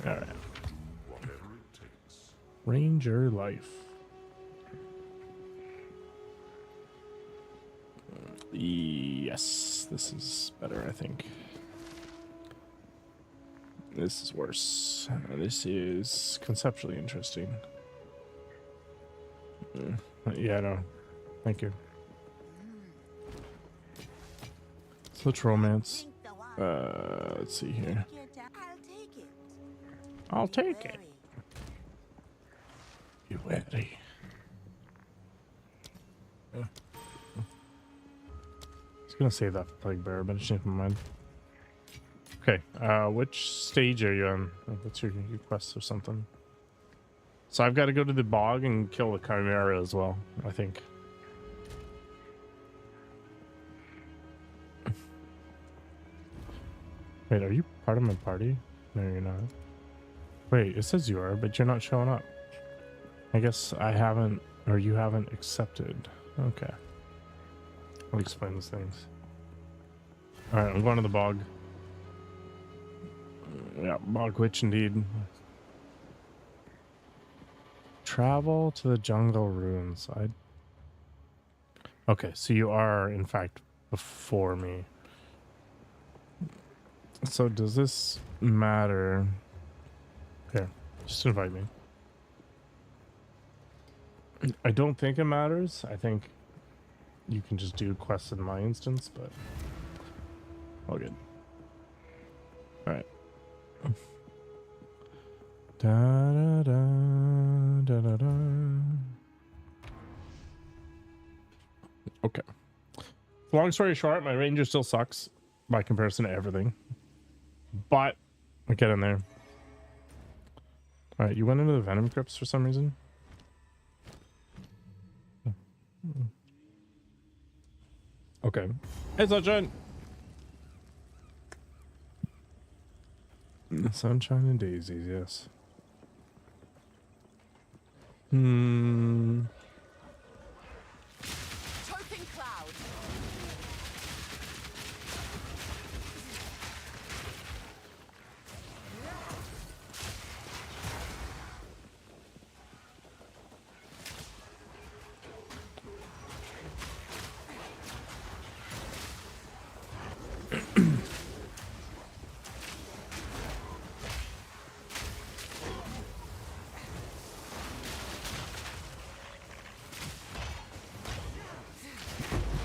All right. Ranger life. Yes, this is better, I think. This is worse. This is conceptually interesting. Yeah, no. Thank you. So it's romance. Let's see here. I'll take it. You ready? I was gonna save that for Plague Bearer, but I changed my mind. Okay, which stage are you on? What's your quest or something? So I've got to go to the bog and kill the Chimera as well, I think. Wait, are you part of my party? No, you're not. Wait, it says you are, but you're not showing up. I guess I haven't, or you haven't accepted. Okay. I'll explain these things. Alright, I'm going to the bog. Yeah, bog witch indeed. Travel to the jungle ruins. Okay, so you are, in fact, before me. So does this matter? Here, just invite me. I don't think it matters. I think you can just do quests in my instance, but all good. All right. Da, da, da, da, da, da. Okay. Long story short, my ranger still sucks by comparison to everything, but I get in there. All right, you went into the Venom Crypts for some reason. Okay. Hey, Sunshine. Sunshine and daisies, yes. Choking cloud.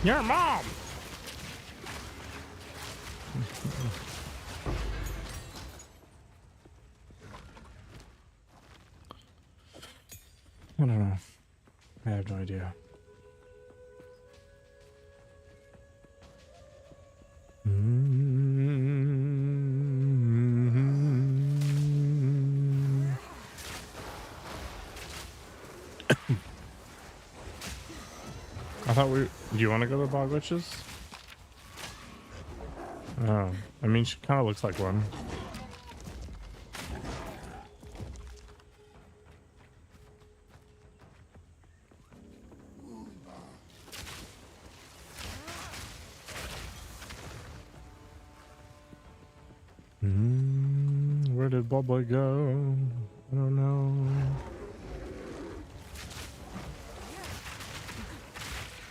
Your mom. I don't know. I have no idea. I thought do you want to go to the Bog Witches? Oh, I mean, she kind of looks like one. Where did Boboy go? I don't know.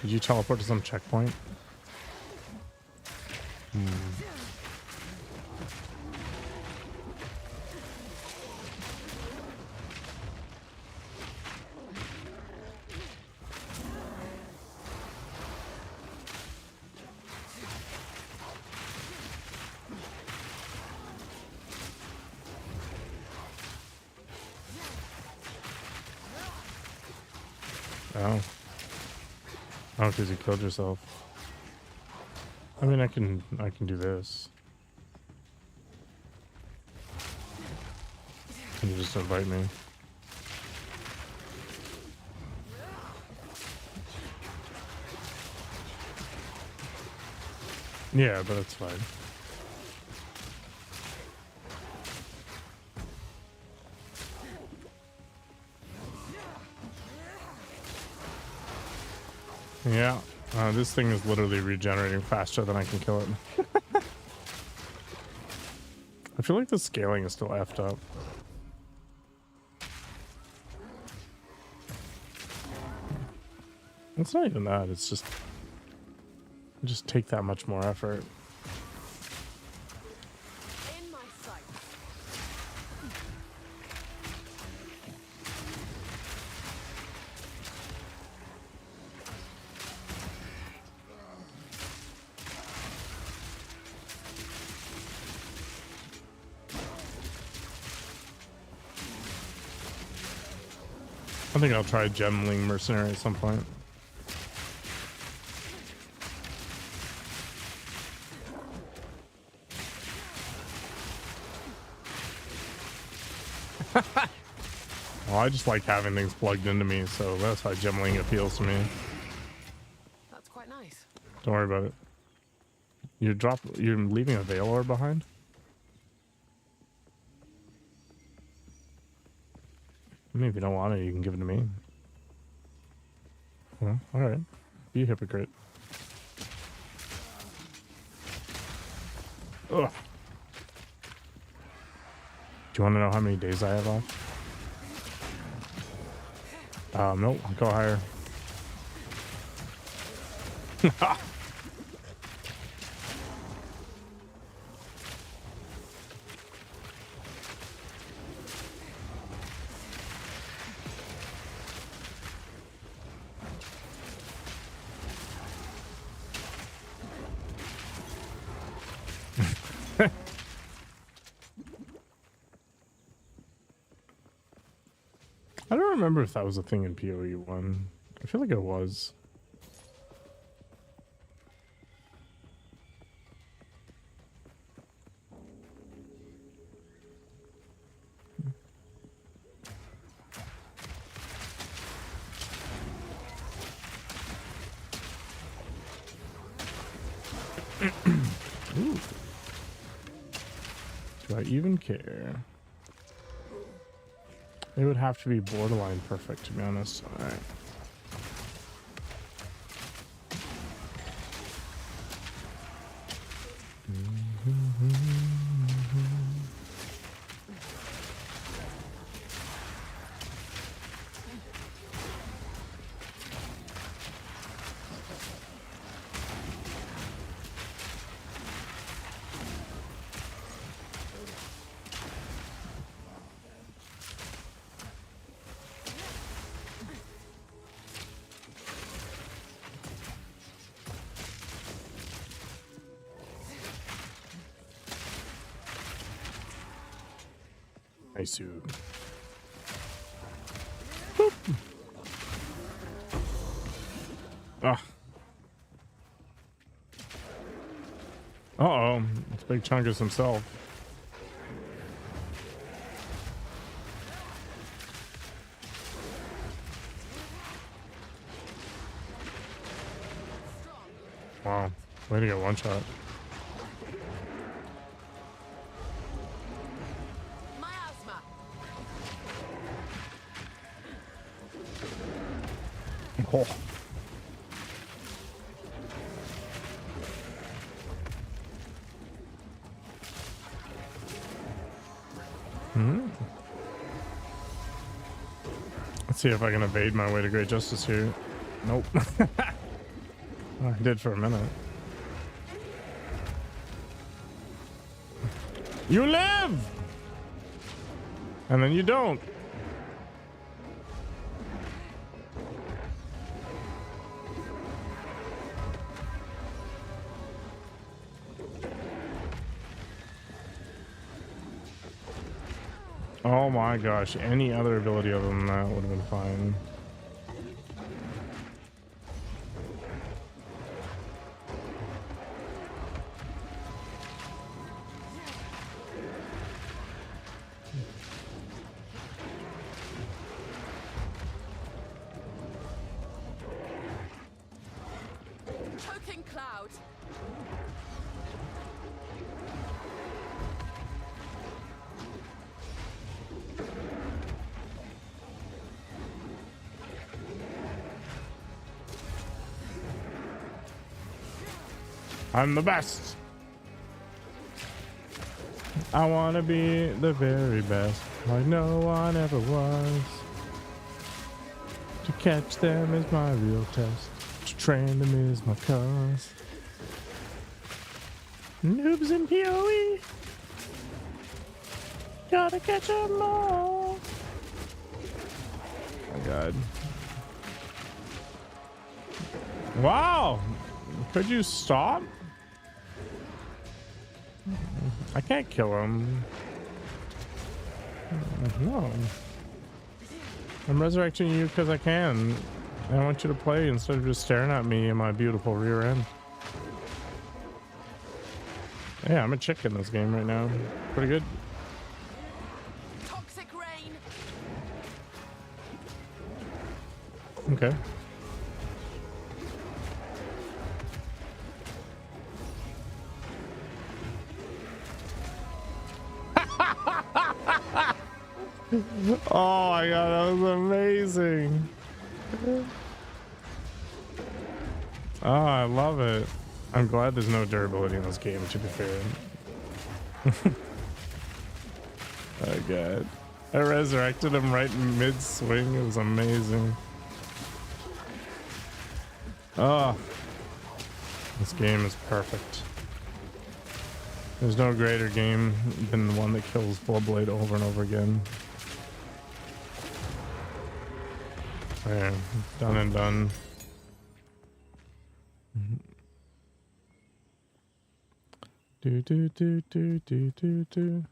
Did you teleport to some checkpoint? Oh. Oh, because you killed yourself. I mean, I can do this. Can you just invite me? Yeah, but it's fine. Yeah, this thing is literally regenerating faster than I can kill it. I feel like the scaling is still effed up. It's not even that, it's just take that much more effort. In my sight. I think I'll try Gemling Mercenary at some point. Well, I just like having things plugged into me, so that's why Gemling appeals to me. That's quite nice. Don't worry about it. You're leaving a Veil Orb behind? I mean, if you don't want it, you can give it to me. Well, alright. Be a hypocrite. Ugh. Do you want to know how many days I have off? Nope. Go higher. I don't remember if that was a thing in PoE 1. I feel like it was. Ooh. Do I even care? It would have to be borderline perfect, to be honest. All right. Nice dude. Boop. Ah. Uh-oh. It's Big Chungus himself. Wow. Way to get one shot. Oh. Let's see if I can evade my way to Great Justice here. Nope. I did for a minute. You live! And then you don't. Oh my gosh, any other ability other than that would have been fine. Choking cloud. I'm the best. I want to be the very best, like no one ever was. To catch them is my real test. To train them is my cause. Noobs and PoE. Gotta catch them all. Oh my god. Wow. Could you stop? I can't kill him. No. I'm resurrecting you because I can. I want you to play instead of just staring at me in my beautiful rear end. Yeah, I'm a chick in this game right now. Pretty good. Toxic rain. Okay. Oh my god, that was amazing. Oh, I love it. I'm glad there's no durability in this game, to be fair. Oh god. I resurrected him right in mid-swing. It was amazing. Oh. This game is perfect. There's no greater game than the one that kills Bloodblade over and over again. There, done and done. Do do do do do do do.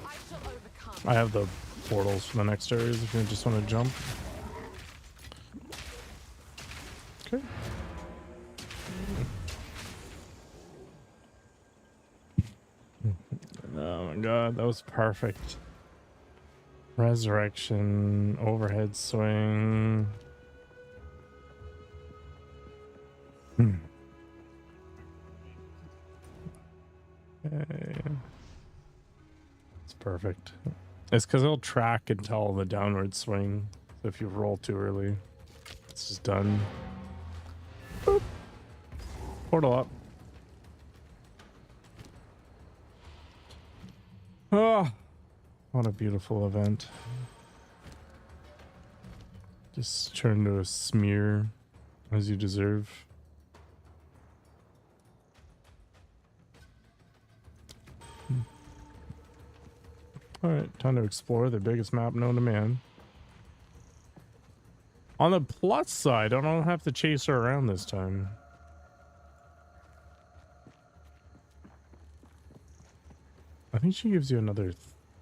I shall overcome. I have the portals for the next areas if you just want to jump. Okay. Oh my god, that was perfect. Resurrection, overhead swing. Okay. It's perfect. It's because it'll track and tell the downward swing. So if you roll too early, it's just done. Boop. Portal up. Oh, what a beautiful event. Just turn to a smear as you deserve. Alright, time to explore the biggest map known to man. On the plus side, I don't have to chase her around this time. I think she gives you another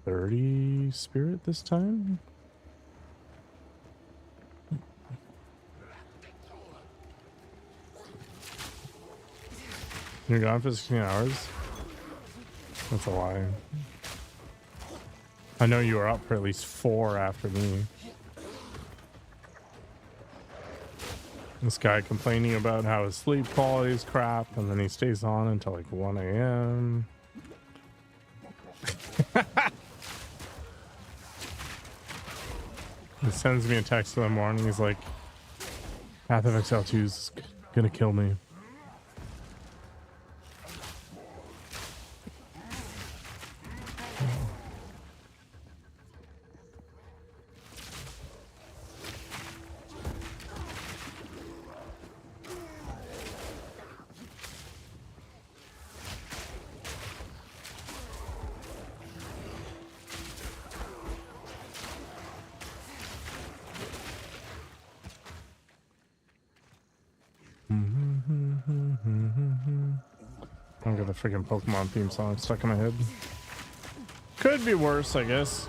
30 spirit this time. You're gone for 16 hours? That's a lie. I know you were up for at least 4 after me. This guy complaining about how his sleep quality is crap, and then he stays on until like 1 a.m. He sends me a text in the morning. He's like, Path of Exile 2 is gonna kill me. I've got the freaking Pokemon theme song stuck in my head. Could be worse, I guess.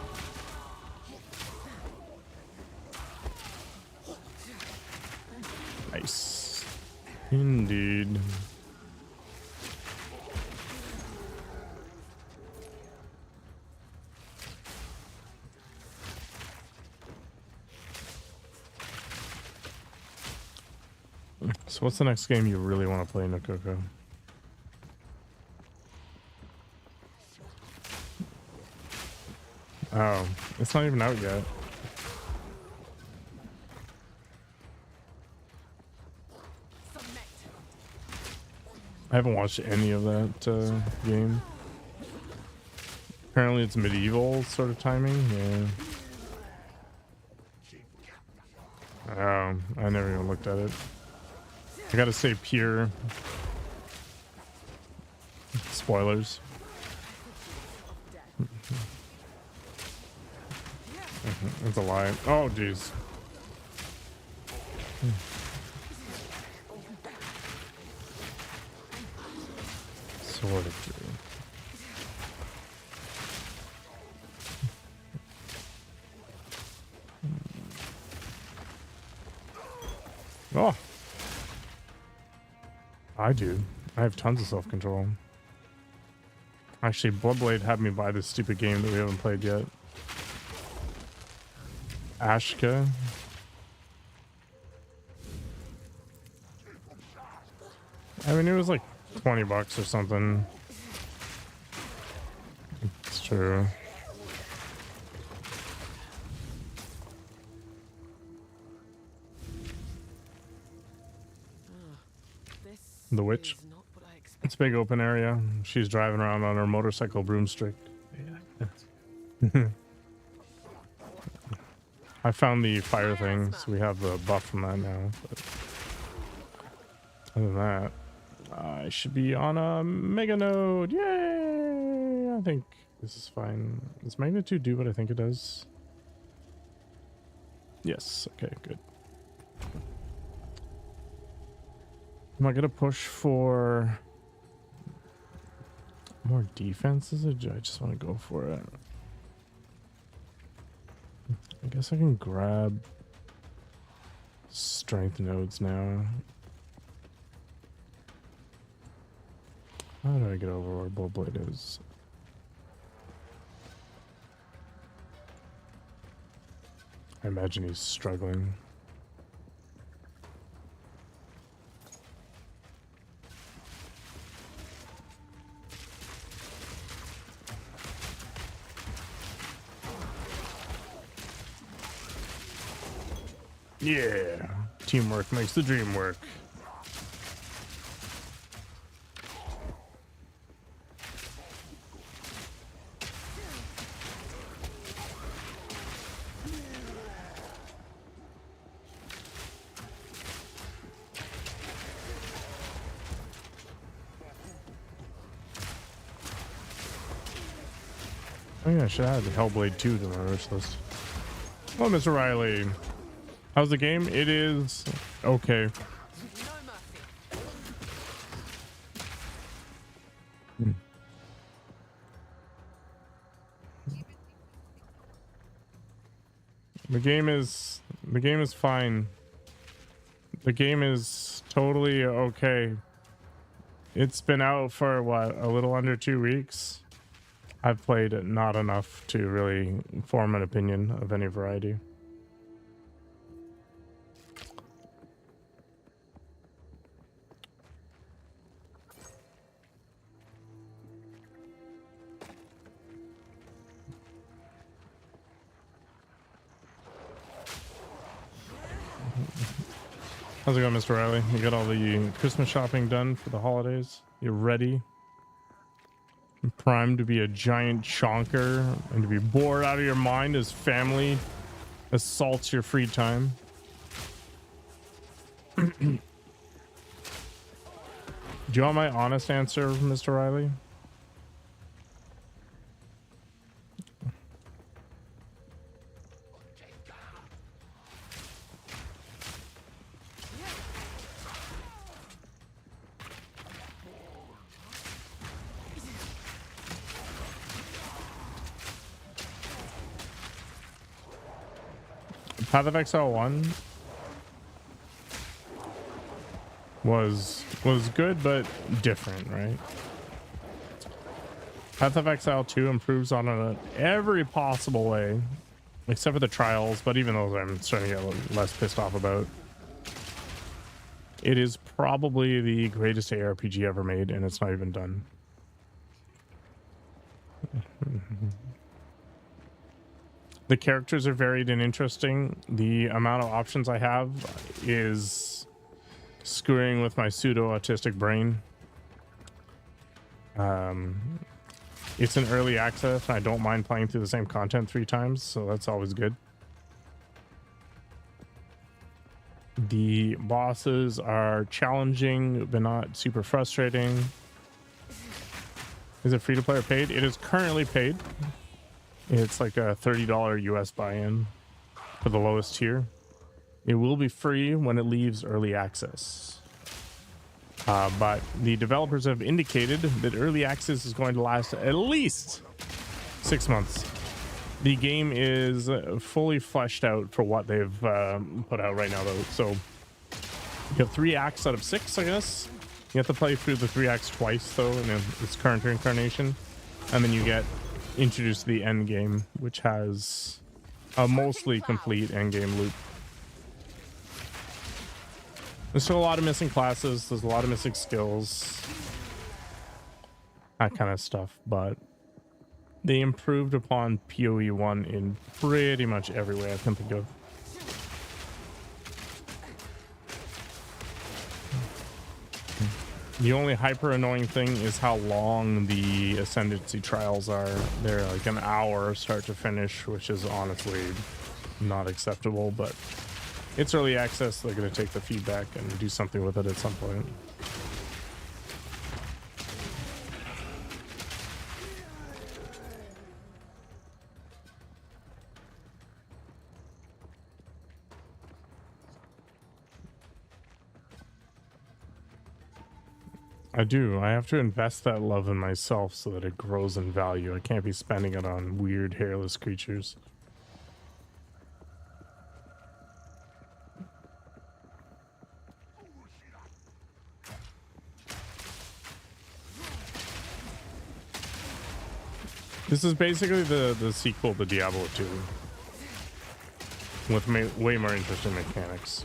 Nice. Indeed. So what's the next game you really want to play, Nokoko? Oh, it's not even out yet. Submit. I haven't watched any of that game. Apparently it's medieval sort of timing. Yeah. I never even looked at it. I gotta say pure spoilers. It's a lie. Oh, jeez. Sword of Fury. Oh, I do. I have tons of self-control. Actually, Bloodblade had me buy this stupid game that we haven't played yet. Ashka. I mean, it was like $20 or something. It's true. This The witch. is not what I expected. It's a big open area. She's driving around on her motorcycle broomstick. I found the fire thing, so we have the buff from that now. But other than that, I should be on a mega node. Yay! I think this is fine. Does magnitude do what I think it does? Yes. Okay, good. Am I gonna push for more defenses, or do I just want to go for it? I guess I can grab strength nodes now. How do I get over where Bullblade is? I imagine he's struggling. Yeah, teamwork makes the dream work. Oh yeah, I should have had Hellblade 2 to my wish list. Oh, Mr. Riley. How's the game? It is okay. No mercy. The game is fine. The game is totally okay. It's been out for what, a little under 2 weeks. I've played not enough to really form an opinion of any variety. How's it going, Mr. Riley? You got all the Christmas shopping done for the holidays? You're ready? Primed to be a giant chonker and to be bored out of your mind as family assaults your free time? Do you want my honest answer, Mr. Riley? Path of Exile 1 was good but different, right? Path of Exile 2 improves on every possible way, except for the trials, but even those I'm starting to get a little less pissed off about. It is probably the greatest ARPG ever made, and it's not even done. The characters are varied and interesting. The amount of options I have is screwing with my pseudo-autistic brain. It's an early access, and I don't mind playing through the same content 3 times, so that's always good. The bosses are challenging, but not super frustrating. Is it free to play or paid? It is currently paid. It's like a $30 US buy-in for the lowest tier. It will be free when it leaves early access. But the developers have indicated that early access is going to last at least 6 months. The game is fully fleshed out for what they've put out right now, though. So you have 3 acts out of 6, I guess. You have to play through the 3 acts twice, though, in its current incarnation. And then you get introduced to the end game, which has a mostly complete end game loop. There's still a lot of missing classes. There's a lot of missing skills. That kind of stuff, but they improved upon PoE 1 in pretty much every way I can think of. The only hyper annoying thing is how long the Ascendancy trials are. They're like an hour start to finish, which is honestly not acceptable, but it's early access. They're going to take the feedback and do something with it at some point. I do. I have to invest that love in myself so that it grows in value. I can't be spending it on weird hairless creatures. This is basically the sequel to Diablo 2 with way more interesting mechanics.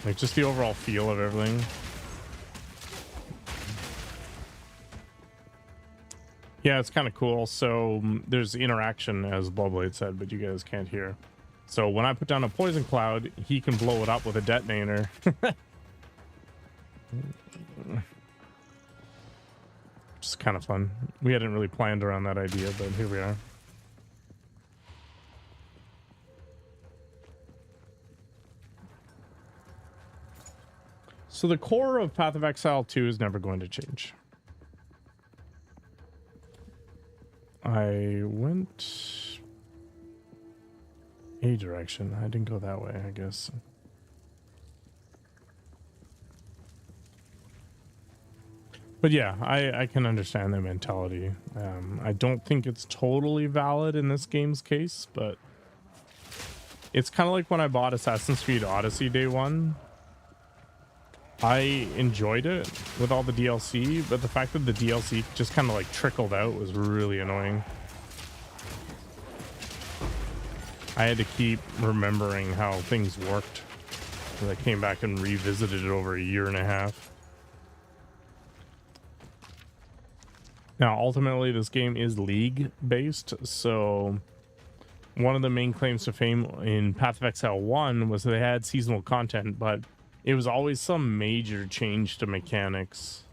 Like just the overall feel of everything. Yeah, it's kind of cool. So there's interaction, as Bloodblade said, but you guys can't hear. So when I put down a poison cloud, he can blow it up with a detonator. Just kind of fun. We hadn't really planned around that idea, but here we are. So the core of Path of Exile 2 is never going to change. I went a direction. I didn't go that way, I guess. But yeah, I can understand the mentality. I don't think it's totally valid in this game's case, but it's kind of like when I bought Assassin's Creed Odyssey day 1. I enjoyed it with all the DLC, but the fact that the DLC just kind of like trickled out was really annoying. I had to keep remembering how things worked as I came back and revisited it over a year and a half. Now, ultimately, this game is League-based, so one of the main claims to fame in Path of Exile 1 was that they had seasonal content, but it was always some major change to mechanics.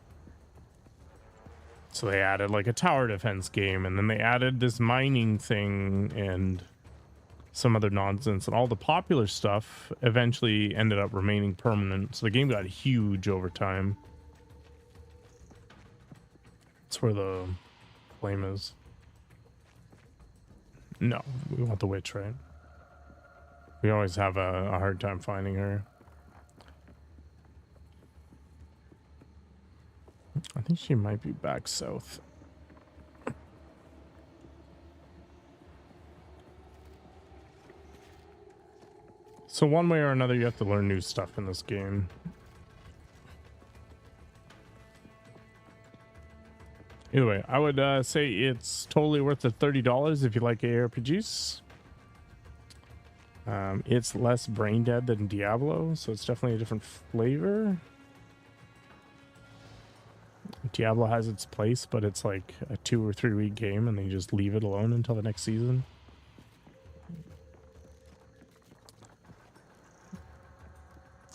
So they added like a tower defense game, and then they added this mining thing and some other nonsense, and all the popular stuff eventually ended up remaining permanent. So the game got huge over time. That's where the flame is. No, we want the witch, right? We always have a hard time finding her. I think she might be back south. So one way or another, you have to learn new stuff in this game. Either way, I would say it's totally worth the $30 if you like ARPGs. It's less brain dead than Diablo, so it's definitely a different flavor. Diablo has its place, but it's like a 2 or 3 week game, and they just leave it alone until the next season.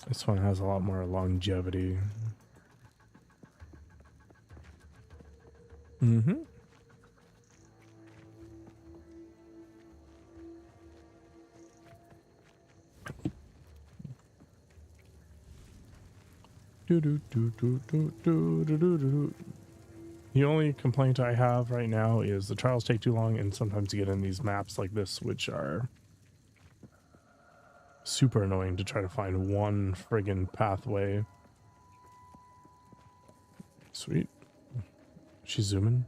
This one has a lot more longevity. Mm-hmm. Do do do do do do do do do. The only complaint I have right now is the trials take too long, and sometimes you get in these maps like this, which are super annoying to try to find one friggin' pathway. Sweet. She's zooming.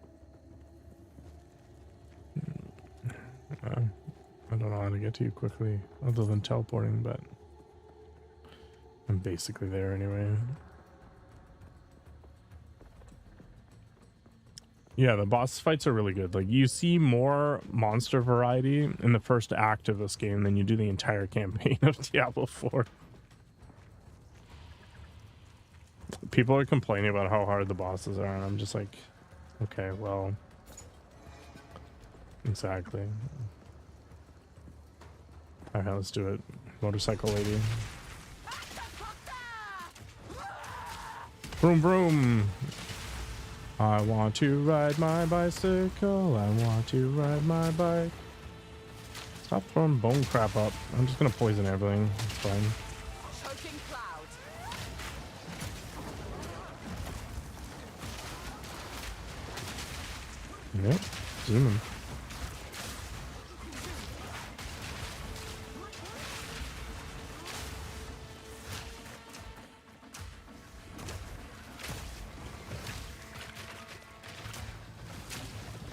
I don't know how to get to you quickly, other than teleporting, but I'm basically there anyway. Yeah, the boss fights are really good. Like, you see more monster variety in the first act of this game than you do the entire campaign of Diablo 4. People are complaining about how hard the bosses are, and I'm just like, okay, well, exactly. Alright, let's do it. Motorcycle lady. Vroom vroom! I want to ride my bicycle. I want to ride my bike. Stop throwing bone crap up. I'm just gonna poison everything. It's fine. Choking cloud. Yep. Zooming.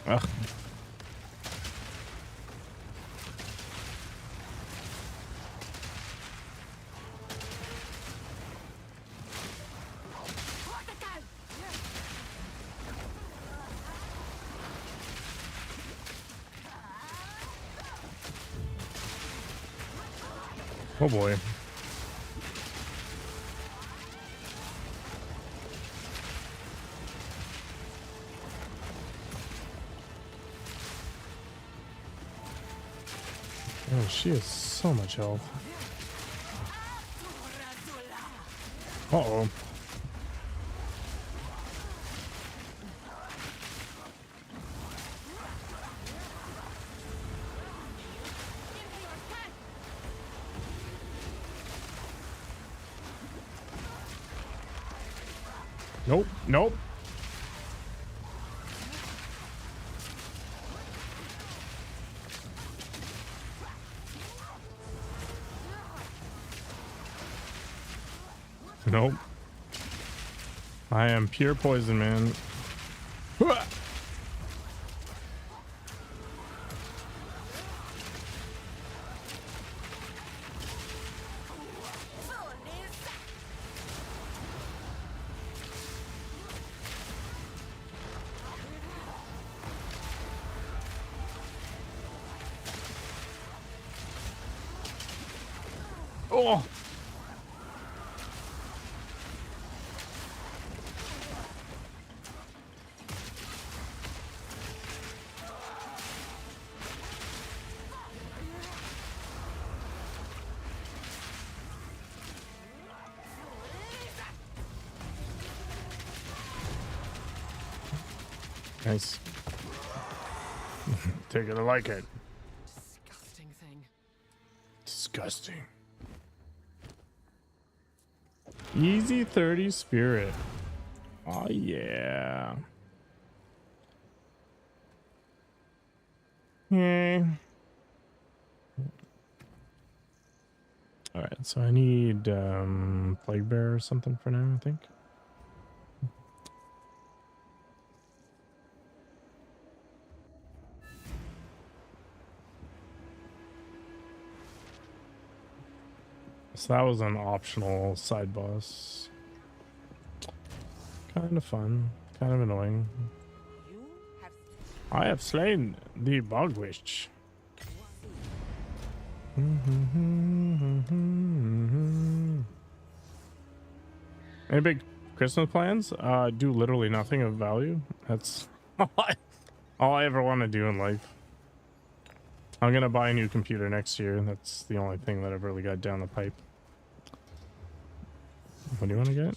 Ugh. Oh boy. Oh, she has so much health. Uh-oh. Nope, nope. Nope. I am pure poison, man. Oh. Nice. Take it or like it. Disgusting thing. Disgusting. Easy 30 spirit. Oh yeah. Yeah. All right, so I need plague bear or something for now, I think. So that was an optional side boss. Kind of fun, kind of annoying. You have I have slain the bog witch. Any big Christmas plans? Do literally nothing of value. That's all I ever want to do in life. I'm gonna buy a new computer next year. That's the only thing that I've really got down the pipe. What do you want to get?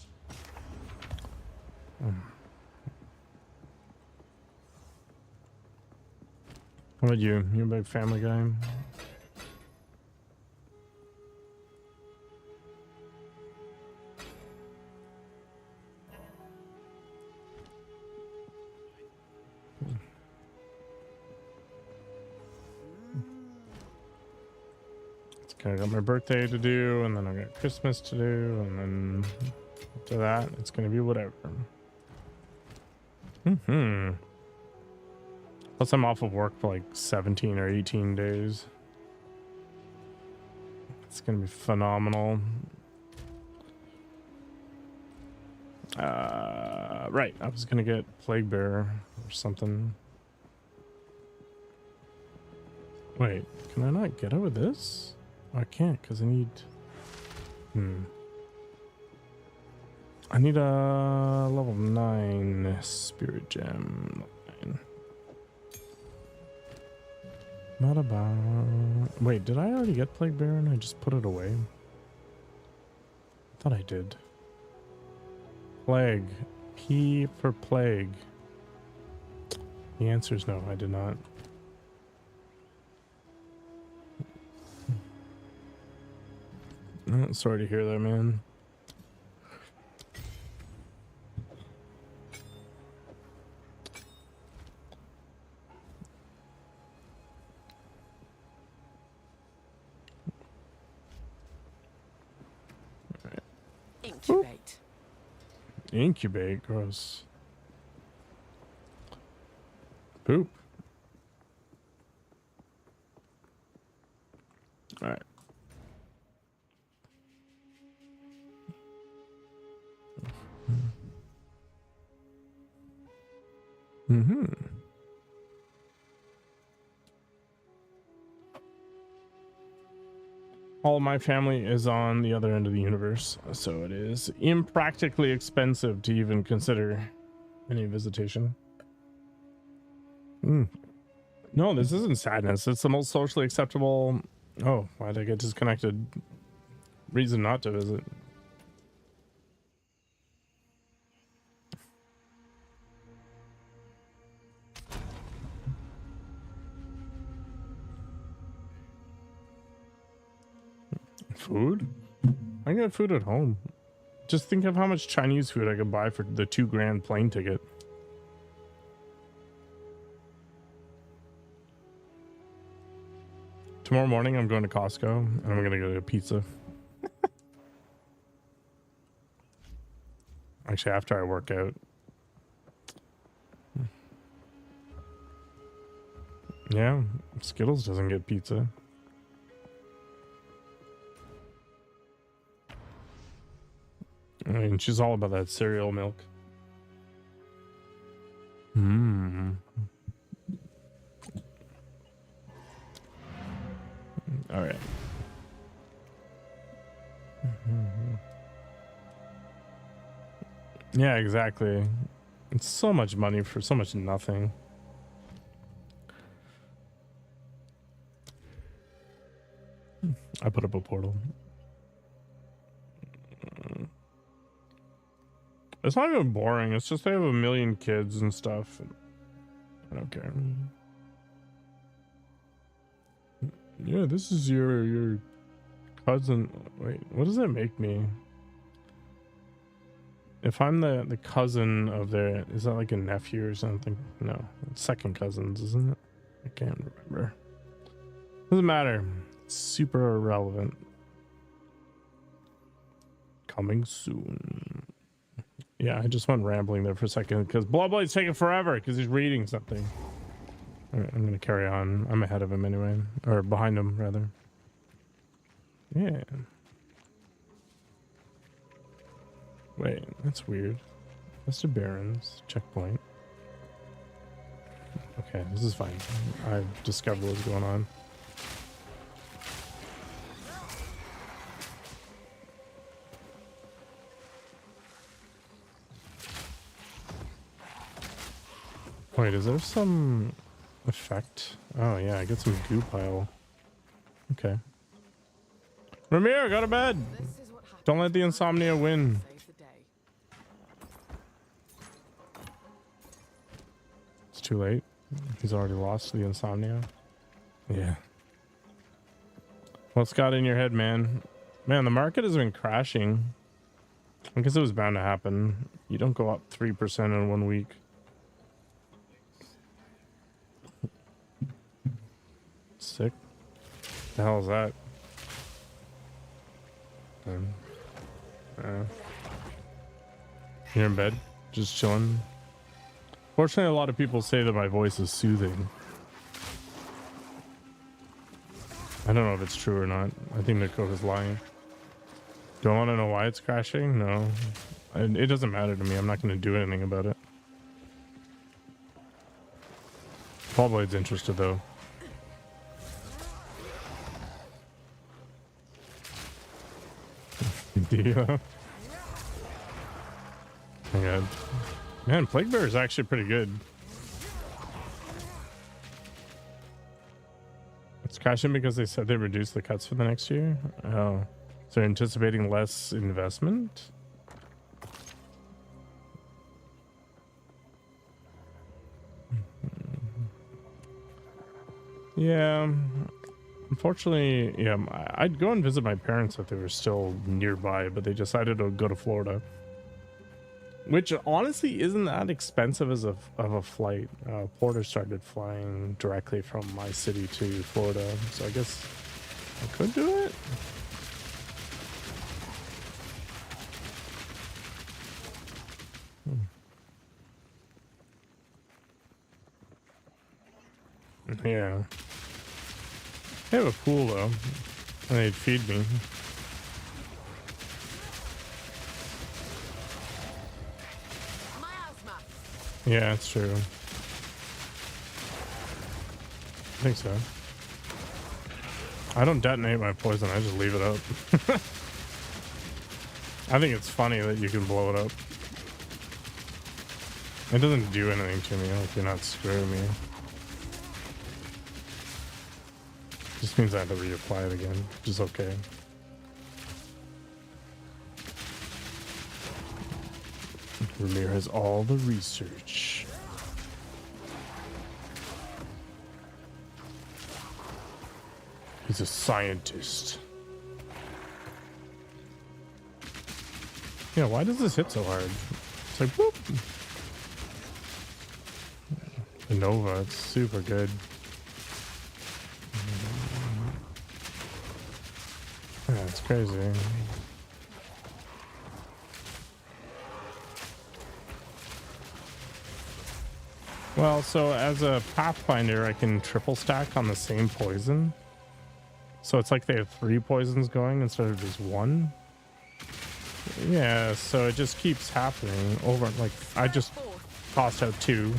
How about you? You a big Family Guy? Okay, I got my birthday to do, and then I got Christmas to do, and then after that, it's gonna be whatever. Plus, I'm off of work for like 17 or 18 days. It's gonna be phenomenal. Right, I was gonna get Plague Bear or something. Wait, can I not get out with this? I can't because I need I need a level 9 spirit gem. Not about. Wait, did I already get Plague Bear and I just put it away? I thought I did. Plague. P for plague. The answer is no, I did not. Oh, sorry to hear that, man. Incubate. Incubate, gross. Poop. All right. All of my family is on the other end of the universe, so it is impractically expensive to even consider any visitation. No, this isn't sadness. It's the most socially acceptable. Oh, why did I get disconnected? Reason not to visit. Food? I can get food at home. Just think of how much Chinese food I could buy for the $2,000 plane ticket. Tomorrow morning I'm going to Costco and I'm gonna go get a pizza. Actually, after I work out. Yeah, Skittles doesn't get pizza. I mean, she's all about that cereal milk. All right. Yeah, exactly. It's so much money for so much nothing. I put up a portal. It's not even boring. It's just they have a million kids and stuff. I don't care. Yeah, this is your cousin. Wait, what does that make me? If I'm the cousin of their, is that like a nephew or something? No, it's second cousins, isn't it? I can't remember. Doesn't matter. It's super irrelevant. Coming soon. Yeah, I just went rambling there for a second because Bloodblade's taking forever because he's reading something. All right, I'm gonna carry on. I'm ahead of him anyway, or behind him rather. Yeah. Wait, that's weird. Mr. Barons checkpoint. Okay, this is fine. I've discovered what's going on. Wait, is there some effect? Oh yeah, I get some goo pile. Okay. Ramir, go to bed. Don't let the insomnia win. too late. He's already lost the insomnia. Yeah. What's got in your head, man? Man, the market has been crashing. I guess it was bound to happen. You don't go up 3% in 1 week. Sick. The hell is that? You're in bed, just chilling. Fortunately, a lot of people say that my voice is soothing. I don't know if it's true or not. I think Dakota's lying. Do I want to know why it's crashing? No. It doesn't matter to me. I'm not going to do anything about it. Paul Blade's interested, though. Do you? Oh my god. Man, Plague Bear is actually pretty good. It's crashing because they said they reduced the cuts for the next year. Oh, so they're anticipating less investment. Yeah, unfortunately, yeah, I'd go and visit my parents if they were still nearby, but they decided to go to Florida, which honestly isn't that expensive as of a flight. Porter started flying directly from my city to Florida, so I guess I could do it. Yeah. They have a pool though, and they'd feed me. Yeah, it's true. I think so. I don't detonate my poison, I just leave it up. I think it's funny that you can blow it up. It doesn't do anything to me, like you're not screwing me. Just means I have to reapply it again, which is okay. Ramir has all the research. He's a scientist. Yeah, why does this hit so hard? It's like, whoop. The Nova, it's super good. Yeah, it's crazy. Well, so as a Pathfinder, I can triple stack on the same poison. So it's like they have 3 poisons going instead of just 1. Yeah, so it just keeps happening over. Like, I just tossed out 2.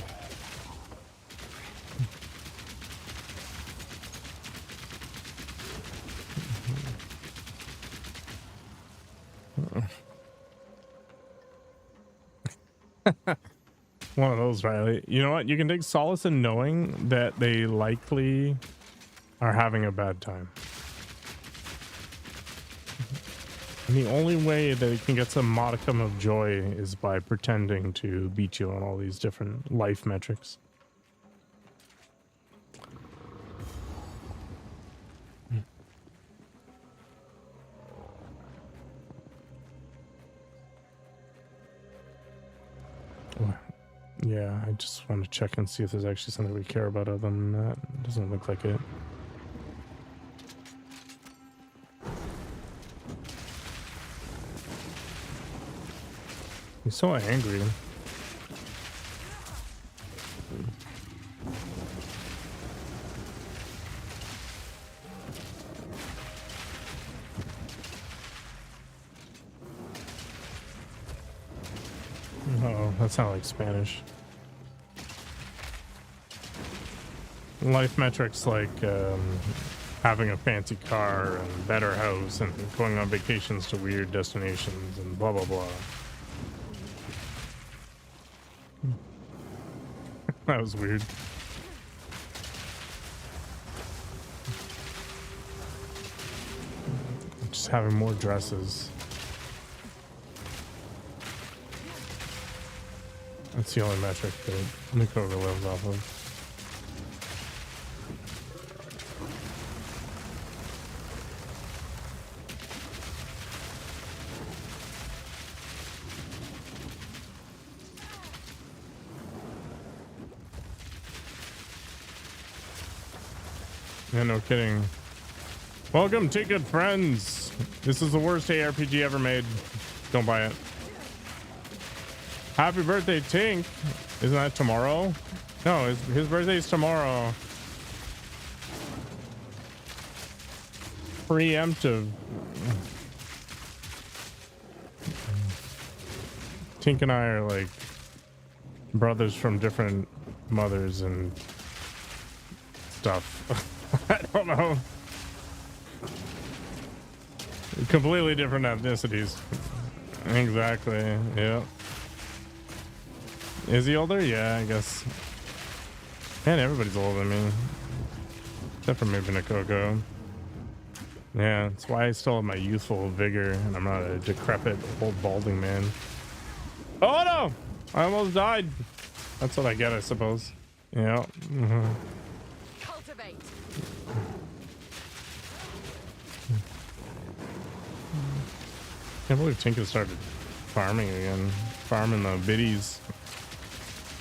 One of those, Riley. You know what? You can take solace in knowing that they likely are having a bad time. And the only way that it can get some modicum of joy is by pretending to beat you on all these different life metrics. Yeah, I just want to check and see if there's actually something we care about other than that. It doesn't look like it. He's so angry. Uh-oh, that sounds like Spanish. Life metrics like having a fancy car and better house and going on vacations to weird destinations and blah blah blah. That was weird. Just having more dresses. That's the only metric that Nikova lives off of. Yeah, no kidding. Welcome, ticket friends. This is the worst ARPG ever made. Don't buy it. Happy birthday, Tink. Isn't that tomorrow? No, his birthday's tomorrow. Preemptive. Tink and I are like brothers from different mothers and stuff. I don't know. Completely different ethnicities. Exactly. Yeah. Is he older? Yeah, I guess. Man, everybody's older than me. Except for maybe Nikoko. Yeah, that's why I still have my youthful vigor and I'm not a decrepit old balding man. Oh no! I almost died. That's what I get, I suppose. Yeah. Cultivate. Can't believe Tinka started farming again. Farming the biddies.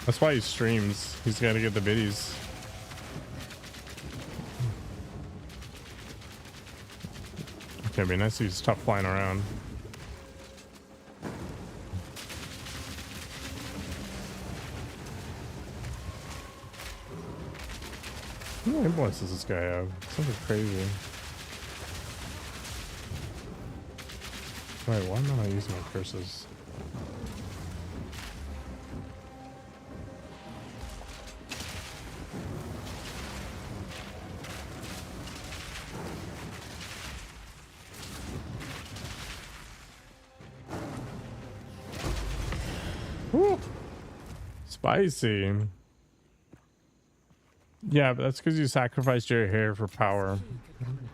That's why he streams. He's got to get the biddies. Okay, it'd be nice if he's tough flying around. How many influence does this guy have? Something crazy. Wait, why am I not using my curses? Woo! Spicy. Yeah, but that's because you sacrificed your hair for power. Could come in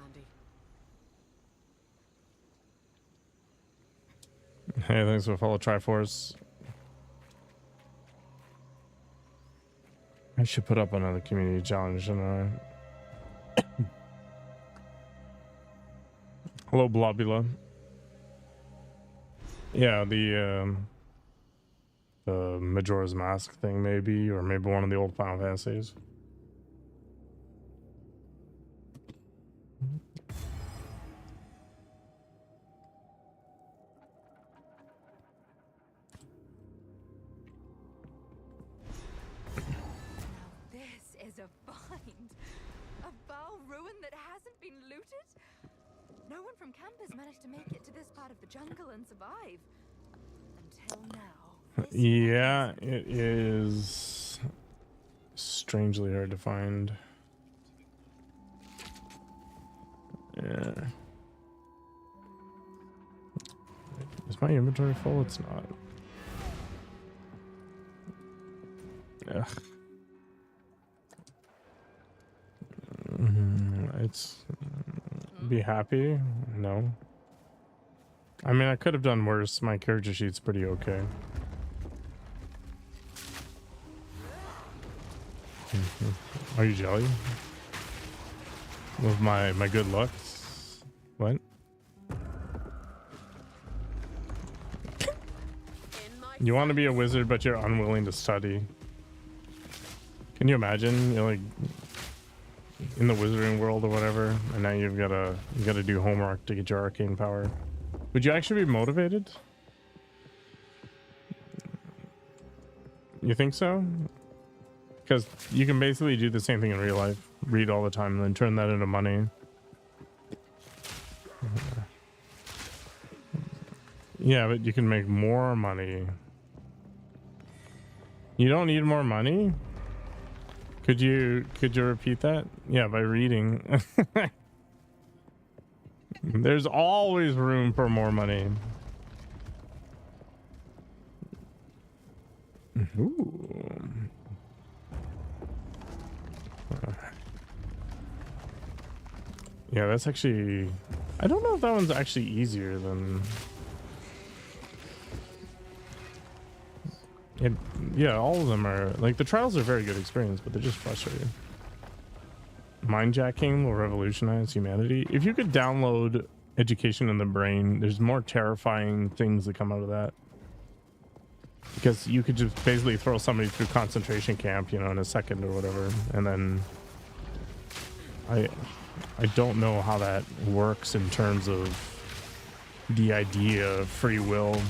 handy. Hey, thanks for follow Triforce. I should put up another community challenge, shouldn't I? Hello, Blobula. Yeah, the Majora's Mask thing, maybe, or maybe one of the old Final Fantasies. This is a find. A Baal ruin that hasn't been looted? No one from camp has managed to make it to this part of the jungle and survive. Until now. Yeah, it is strangely hard to find. Yeah. Is my inventory full? It's not. Ugh. It's be happy. No. I mean, I could have done worse. My character sheet's pretty okay. Are you jelly? With my good looks? What? You want to be a wizard, but you're unwilling to study. Can you imagine? You're like in the wizarding world or whatever, and now you gotta do homework to get your arcane power. Would you actually be motivated? You think so? Because you can basically do the same thing in real life. Read all the time and then turn that into money. Yeah, but you can make more money. You don't need more money? Could you repeat that? Yeah, by reading. There's always room for more money. Ooh. Yeah, that's actually... I don't know if that one's actually easier than... Yeah, all of them are like the trials are a very good experience, but they're just frustrating. Mindjacking will revolutionize humanity. If you could download education in the brain, there's more terrifying things that come out of that. Because you could just basically throw somebody through concentration camp, you know, in a second or whatever, and then I don't know how that works in terms of the idea of free will.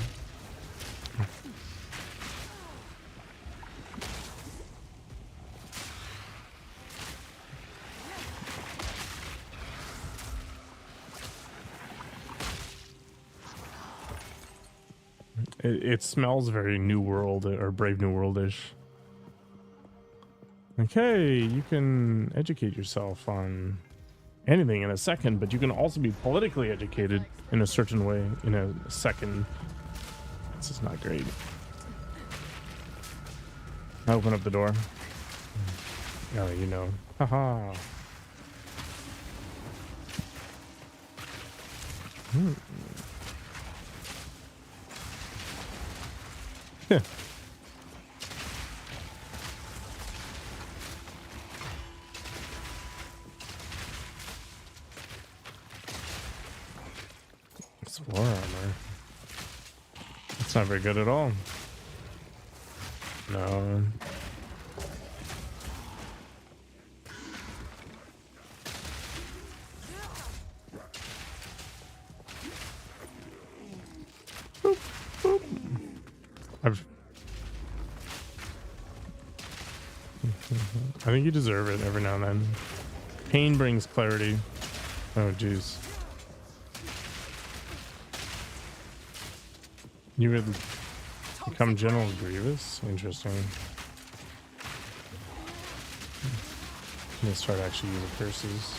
It smells very New World or Brave New World-ish. Okay, you can educate yourself on anything in a second, but you can also be politically educated in a certain way in a second. This is not great. I open up the door. Oh, you know. Haha. Yeah. It's war armor. It's not very good at all. No. Boop, boop. I think you deserve it every now and then. Pain brings clarity. Oh, jeez. You would become General Grievous? Interesting. I'm gonna start actually using curses.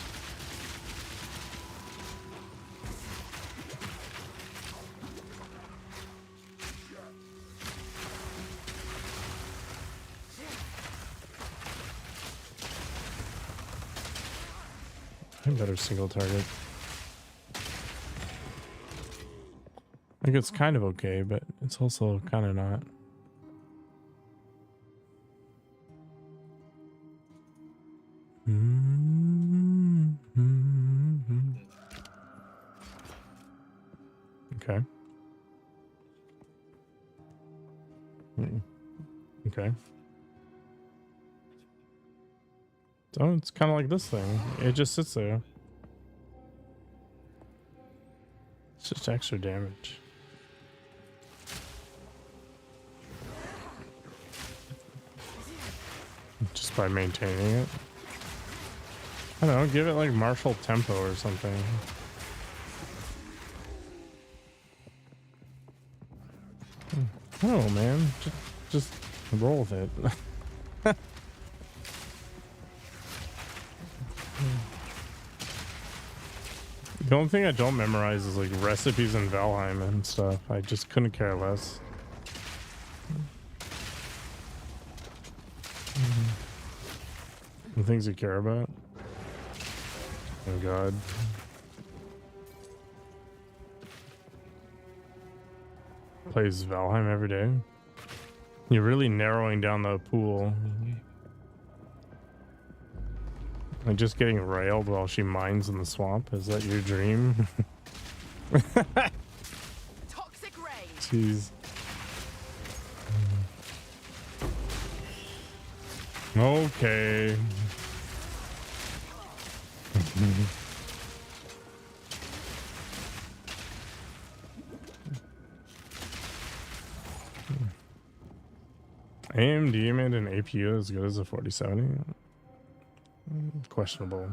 Better single target. Like it's kind of okay, but it's also kind of not. Okay. Okay. So it's kind of like this thing. It just sits there. It's just extra damage. Just by maintaining it. I don't know, give it like martial tempo or something. Oh man, just roll with it. The only thing I don't memorize is like recipes in Valheim and stuff. I just couldn't care less. The things you care about. Oh god. Plays Valheim every day. You're really narrowing down the pool. Like just getting railed while she mines in the swamp. Is that your dream? Toxic rain. Jeez. Okay. AMD made an APU as good as a 4070. Questionable.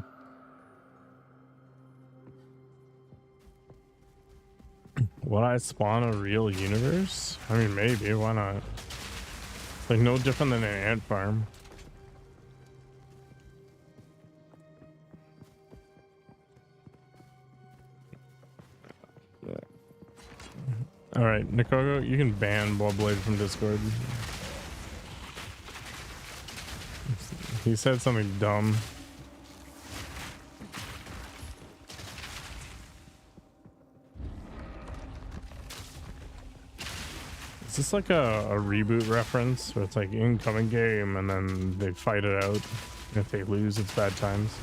Would I spawn a real universe? I mean, maybe. Why not? Like, no different than an ant farm. All right, Nikogo, you can ban Blade from Discord. He said something dumb. Is this like a reboot reference where it's like incoming game and then they fight it out? If they lose, it's bad times.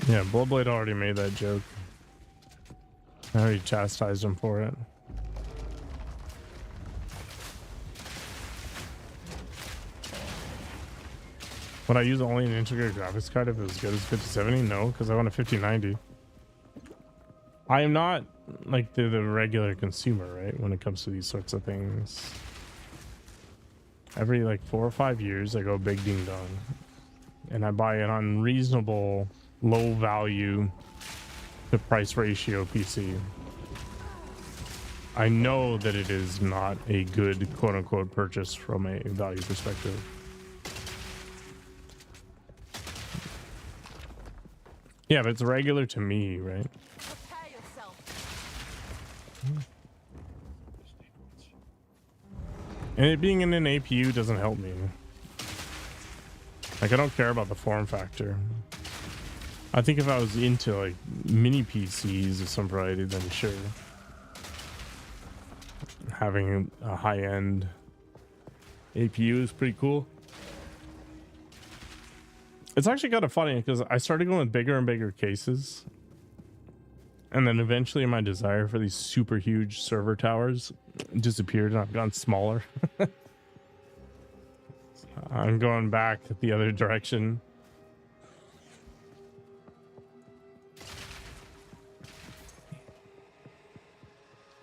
Yeah, Bloodblade already made that joke. I already chastised him for it. Would I use only an integrated graphics card if it was good as 5070? No, because I want a 5090. I am not like the regular consumer, right? When it comes to these sorts of things. Every like 4 or 5 years, I go big ding dong. And I buy an unreasonable, low value to price ratio PC. I know that it is not a good quote unquote purchase from a value perspective. Yeah, but it's regular to me, right? Prepare yourself. And it being in an APU doesn't help me. Like, I don't care about the form factor. I think if I was into like mini PCs of some variety, then sure. Having a high-end APU is pretty cool. It's actually kind of funny because I started going with bigger and bigger cases. And then eventually my desire for these super huge server towers disappeared and I've gone smaller. I'm going back the other direction.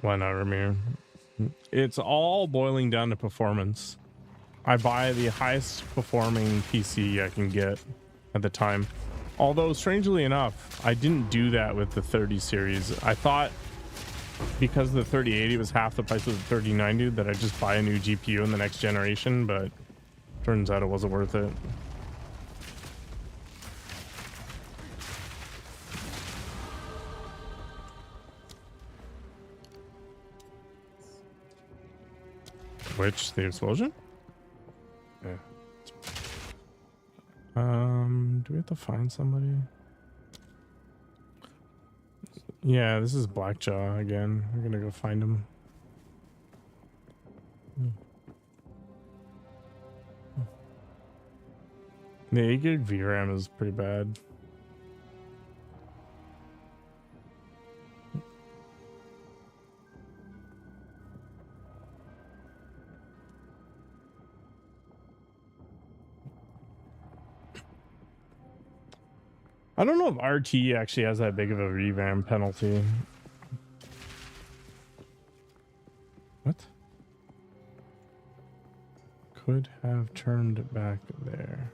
Why not, Ramir? It's all boiling down to performance. I buy the highest performing PC I can get at the time. Although, strangely enough, I didn't do that with the 30 series. I thought because the 3080 was half the price of the 3090 that I'd just buy a new GPU in the next generation, but turns out it wasn't worth it. Which, the explosion? Yeah. Do we have to find somebody? Yeah, this is Blackjaw again. We're gonna go find him. The 8 gig VRAM is pretty bad. I don't know if RT actually has that big of a revamp penalty. What? Could have turned back there.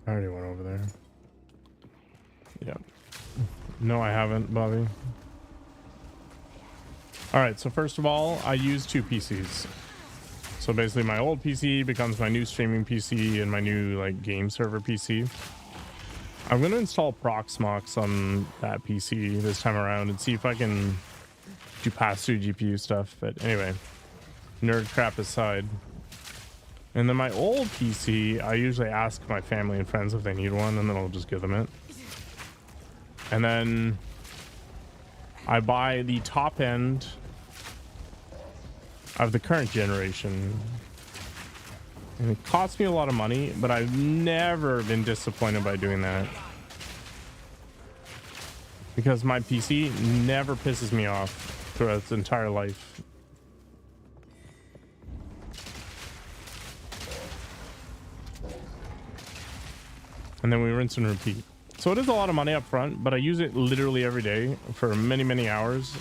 I already went over there. Yeah. No, I haven't, Bobby. All right, so first of all, I use 2 PCs. So basically my old PC becomes my new streaming PC and my new like game server PC. I'm going to install Proxmox on that PC this time around and see if I can do pass-through GPU stuff. But anyway, nerd crap aside. And then my old PC, I usually ask my family and friends if they need one, and then I'll just give them it. And then I buy the top end of the current generation. And it costs me a lot of money, but I've never been disappointed by doing that. Because my PC never pisses me off throughout its entire life. And then we rinse and repeat. So it is a lot of money up front, but I use it literally every day for many, many hours.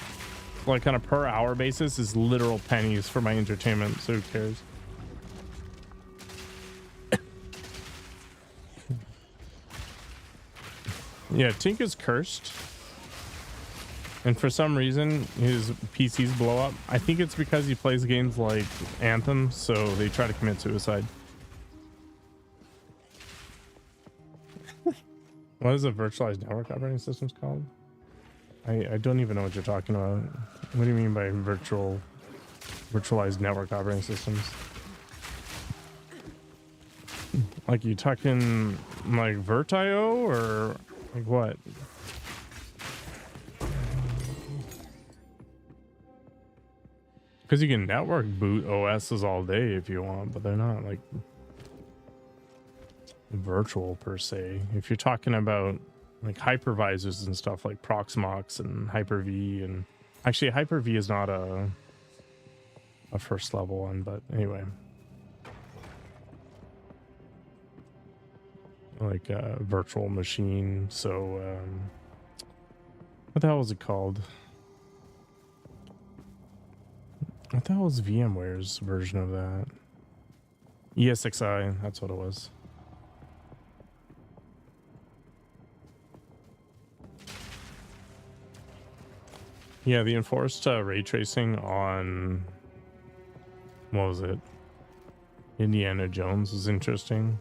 Like on a per hour basis is literal pennies for my entertainment, so who cares? Yeah, Tink is cursed. And for some reason, his PCs blow up. I think it's because he plays games like Anthem, so they try to commit suicide. What is a virtualized network operating systems called? I don't even know what you're talking about. What do you mean by virtualized network operating systems? Like you talking like Vert.io or like what? Because you can network boot OSs all day if you want, but they're not like virtual per se. If you're talking about like hypervisors and stuff like Proxmox and Hyper-V, and actually Hyper-V is not a first level one, but anyway, like a virtual machine. So what the hell was it called? What the hell was VMware's version of that? ESXi, that's what it was. Yeah, the enforced ray tracing on, what was it? Indiana Jones was interesting.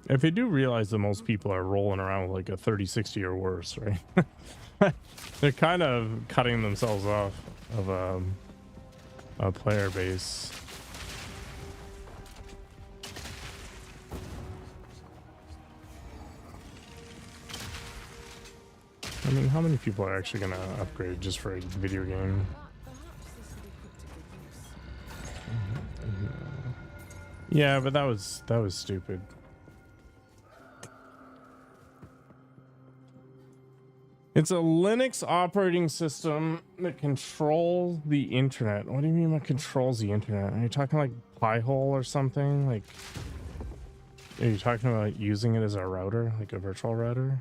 If you do realize that most people are rolling around with like a 3060 or worse, right? They're kind of cutting themselves off of a player base. I mean, how many people are actually going to upgrade just for a video game? Yeah, but that was stupid. It's a Linux operating system that controls the internet. What do you mean by controls the internet? Are you talking like Pi-hole or something? Like, are you talking about using it as a router, like a virtual router?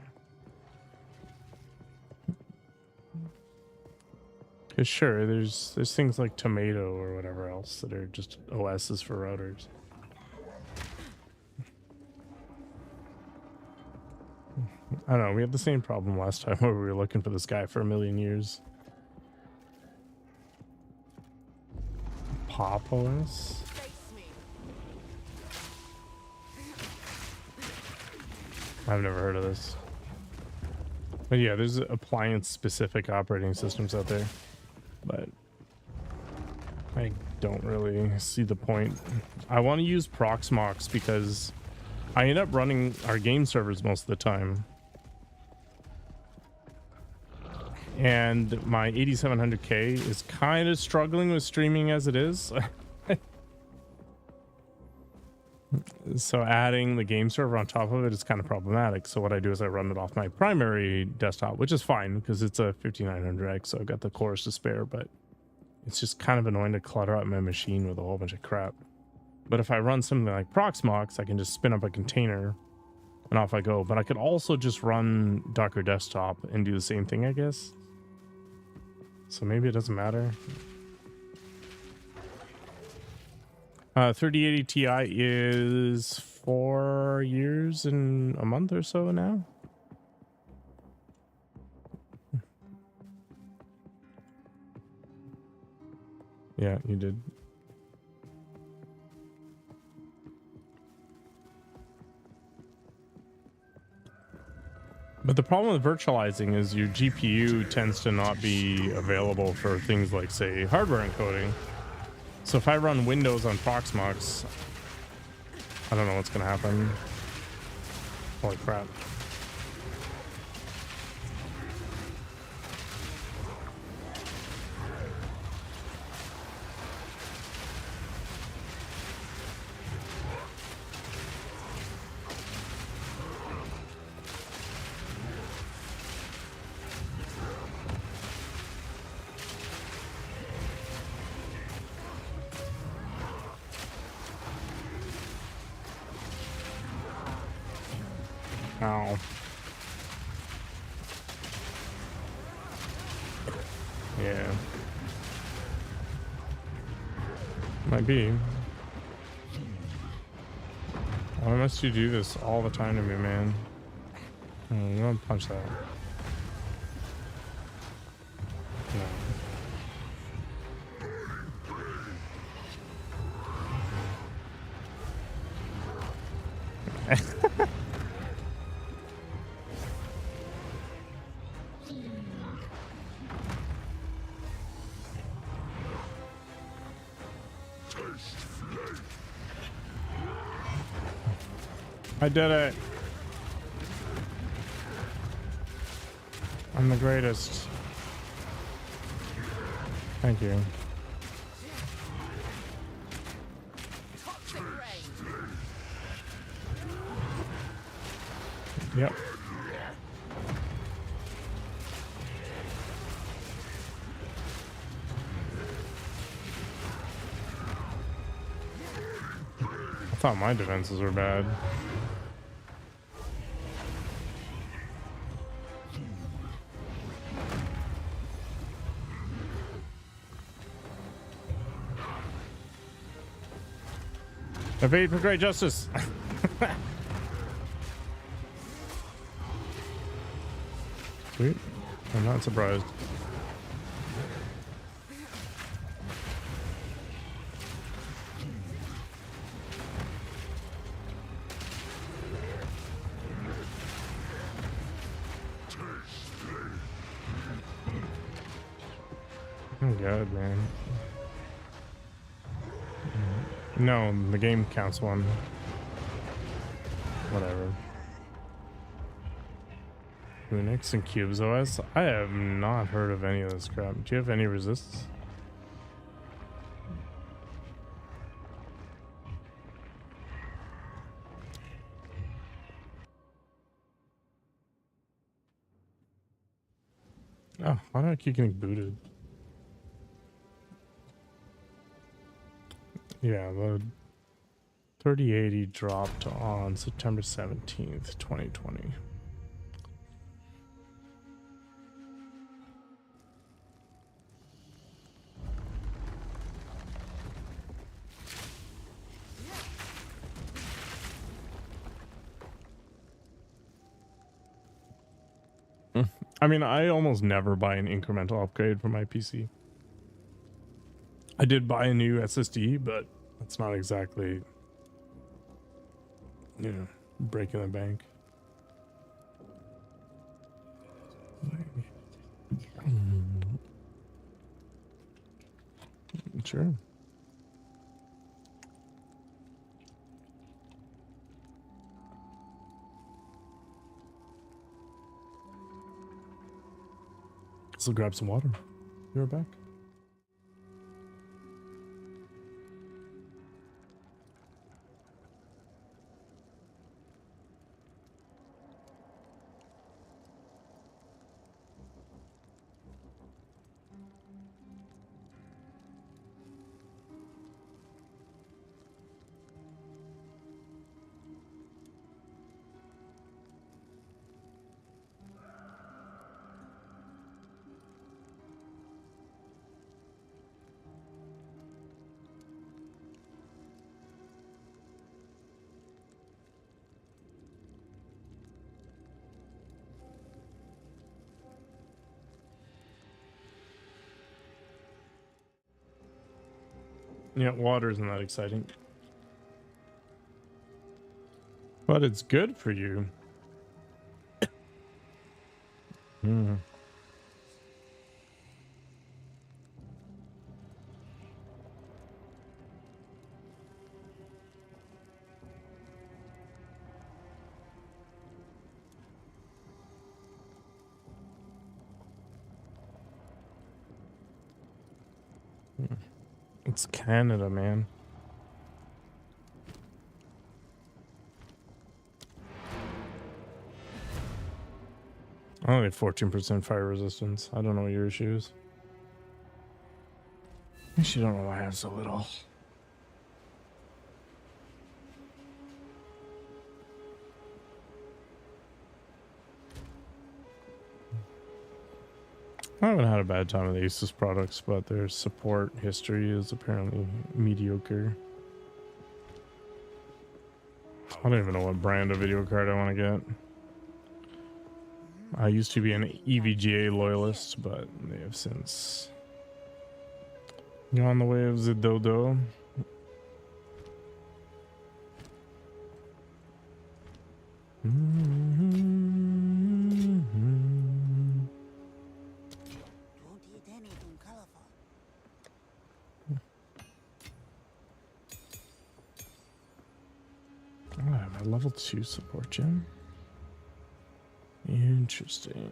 Cause sure, there's things like Tomato or whatever else that are just OSs for routers. I don't know, we had the same problem last time where we were looking for this guy for a million years. Pop OS? I've never heard of this. But yeah, there's appliance specific operating systems out there. But I don't really see the point. I want to use Proxmox because I end up running our game servers most of the time. And my 8700K is kind of struggling with streaming as it is. So adding the game server on top of it is kind of problematic. So what I do is I run it off my primary desktop, which is fine because it's a 5900X, so I've got the cores to spare, but it's just kind of annoying to clutter up my machine with a whole bunch of crap. But if I run something like Proxmox, I can just spin up a container and off I go. But I could also just run Docker Desktop and do the same thing, I guess. So maybe it doesn't matter. 3080 Ti is 4 years and a month or so now. Yeah, you did. But the problem with virtualizing is your GPU tends to not be available for things like, say, hardware encoding. So if I run Windows on Proxmox, I don't know what's going to happen. Holy crap. Ow. Yeah. Might be. Why must you do this all the time to me, man? I'm gonna punch that. No. I did it. I'm the greatest. Thank you. Toxic rain. Yep. I thought my defenses were bad. Evade for great justice. Sweet. I'm not surprised. Oh god, man. No, the game counts one. Whatever. Unix and Cubes OS? I have not heard of any of this crap. Do you have any resists? Oh, why do I keep getting booted? Yeah, the 3080 dropped on September 17th, 2020. I mean, I almost never buy an incremental upgrade for my PC. I did buy a new SSD, but it's not exactly, you know, breaking the bank. Sure. So grab some water. You're back. Yeah, water isn't that exciting. But it's good for you. Hmm. It's Canada, man. Only 14% fire resistance. I don't know what your issue is. I actually don't know why I have so little. I haven't had a bad time with Asus products, but their support history is apparently mediocre. I don't even know what brand of video card I want to get. I used to be an EVGA loyalist, but they have since gone the way of the dodo. level 2 support gem. Interesting.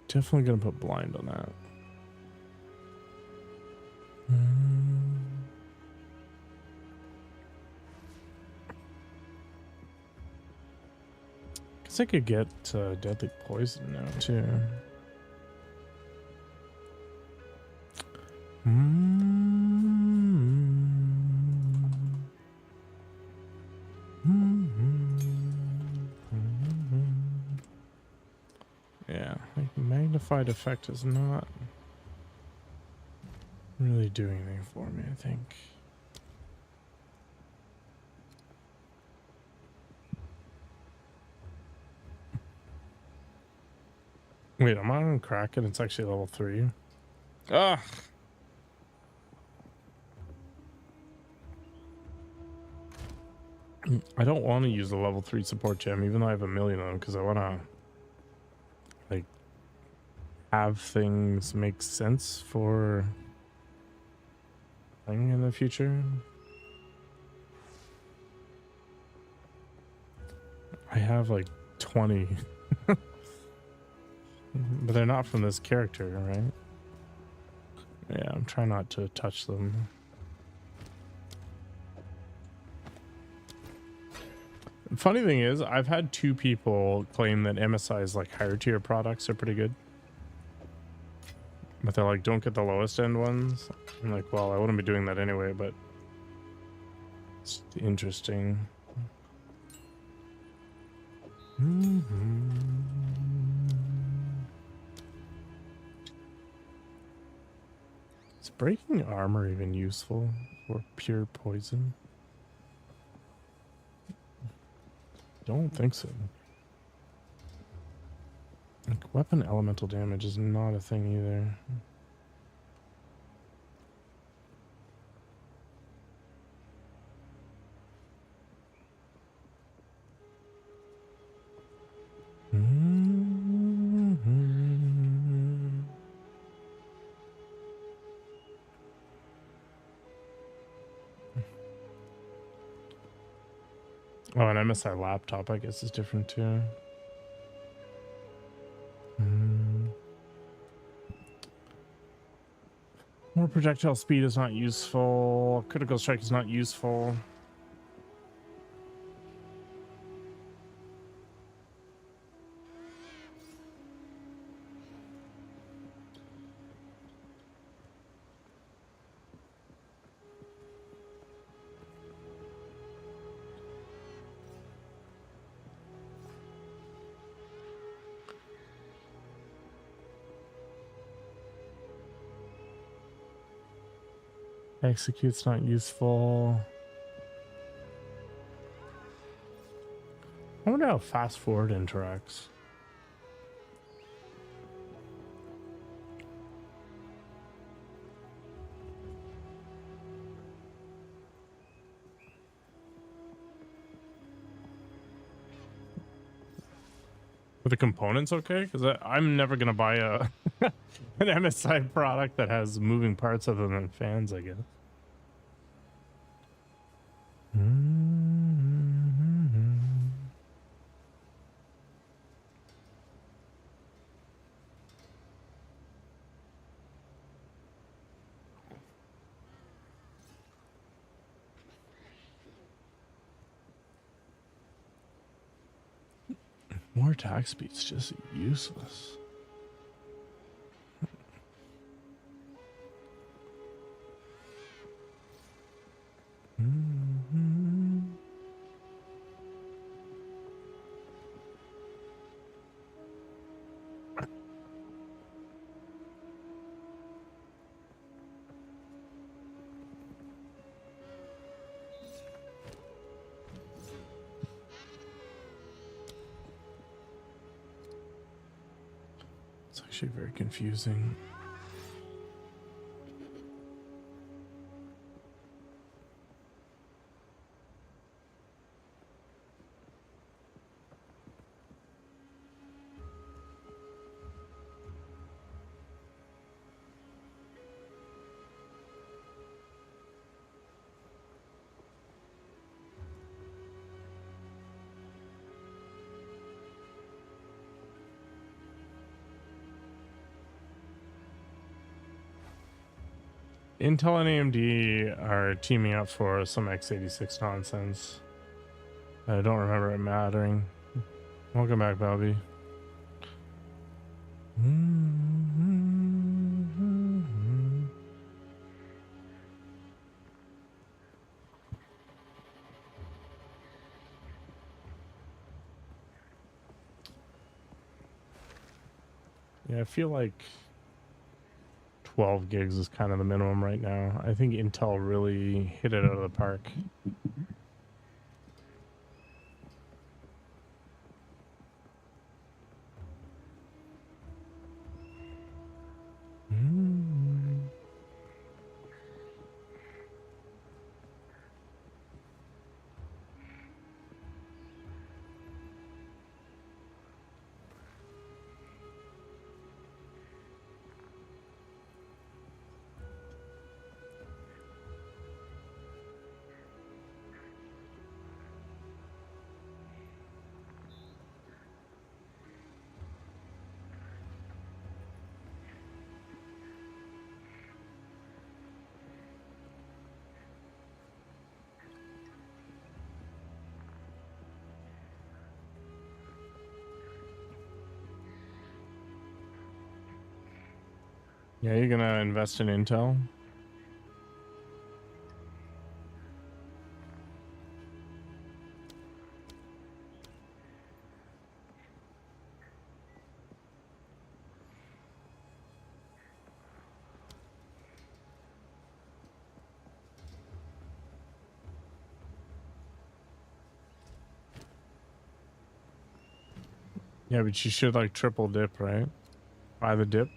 Definitely gonna put blind on that. Guess I could get deadly poison now too. Yeah, like magnified effect is not really doing anything for me, I think. Wait, I'm on Kraken. It's actually level 3. Ah. I don't want to use the level 3 support gem, even though I have a million of them, because I want to like have things make sense for playing in the future. I have like 20, but they're not from this character, right? Yeah, I'm trying not to touch them. Funny thing is, I've had 2 people claim that MSI's like higher tier products are pretty good. But they're like, don't get the lowest end ones. I'm like, well, I wouldn't be doing that anyway, but it's interesting. Is breaking armor even useful for pure poison? Don't think so. Like, weapon elemental damage is not a thing either. Oh, an MSI laptop, I guess, is different too. More projectile speed is not useful. Critical strike is not useful. Execute's not useful. I wonder how fast forward interacts. Are the components okay? Because I'm never gonna buy a an MSI product that has moving parts other than fans, I guess. More attack speed's just useless. It's actually very confusing. Intel and AMD are teaming up for some x86 nonsense. I don't remember it mattering. Welcome back, Bobby. Yeah, I feel like 12 gigs is kind of the minimum right now. I think Intel really hit it out of the park. Yeah, you're gonna invest in Intel? Yeah, but you should like triple dip, right? Buy the dip.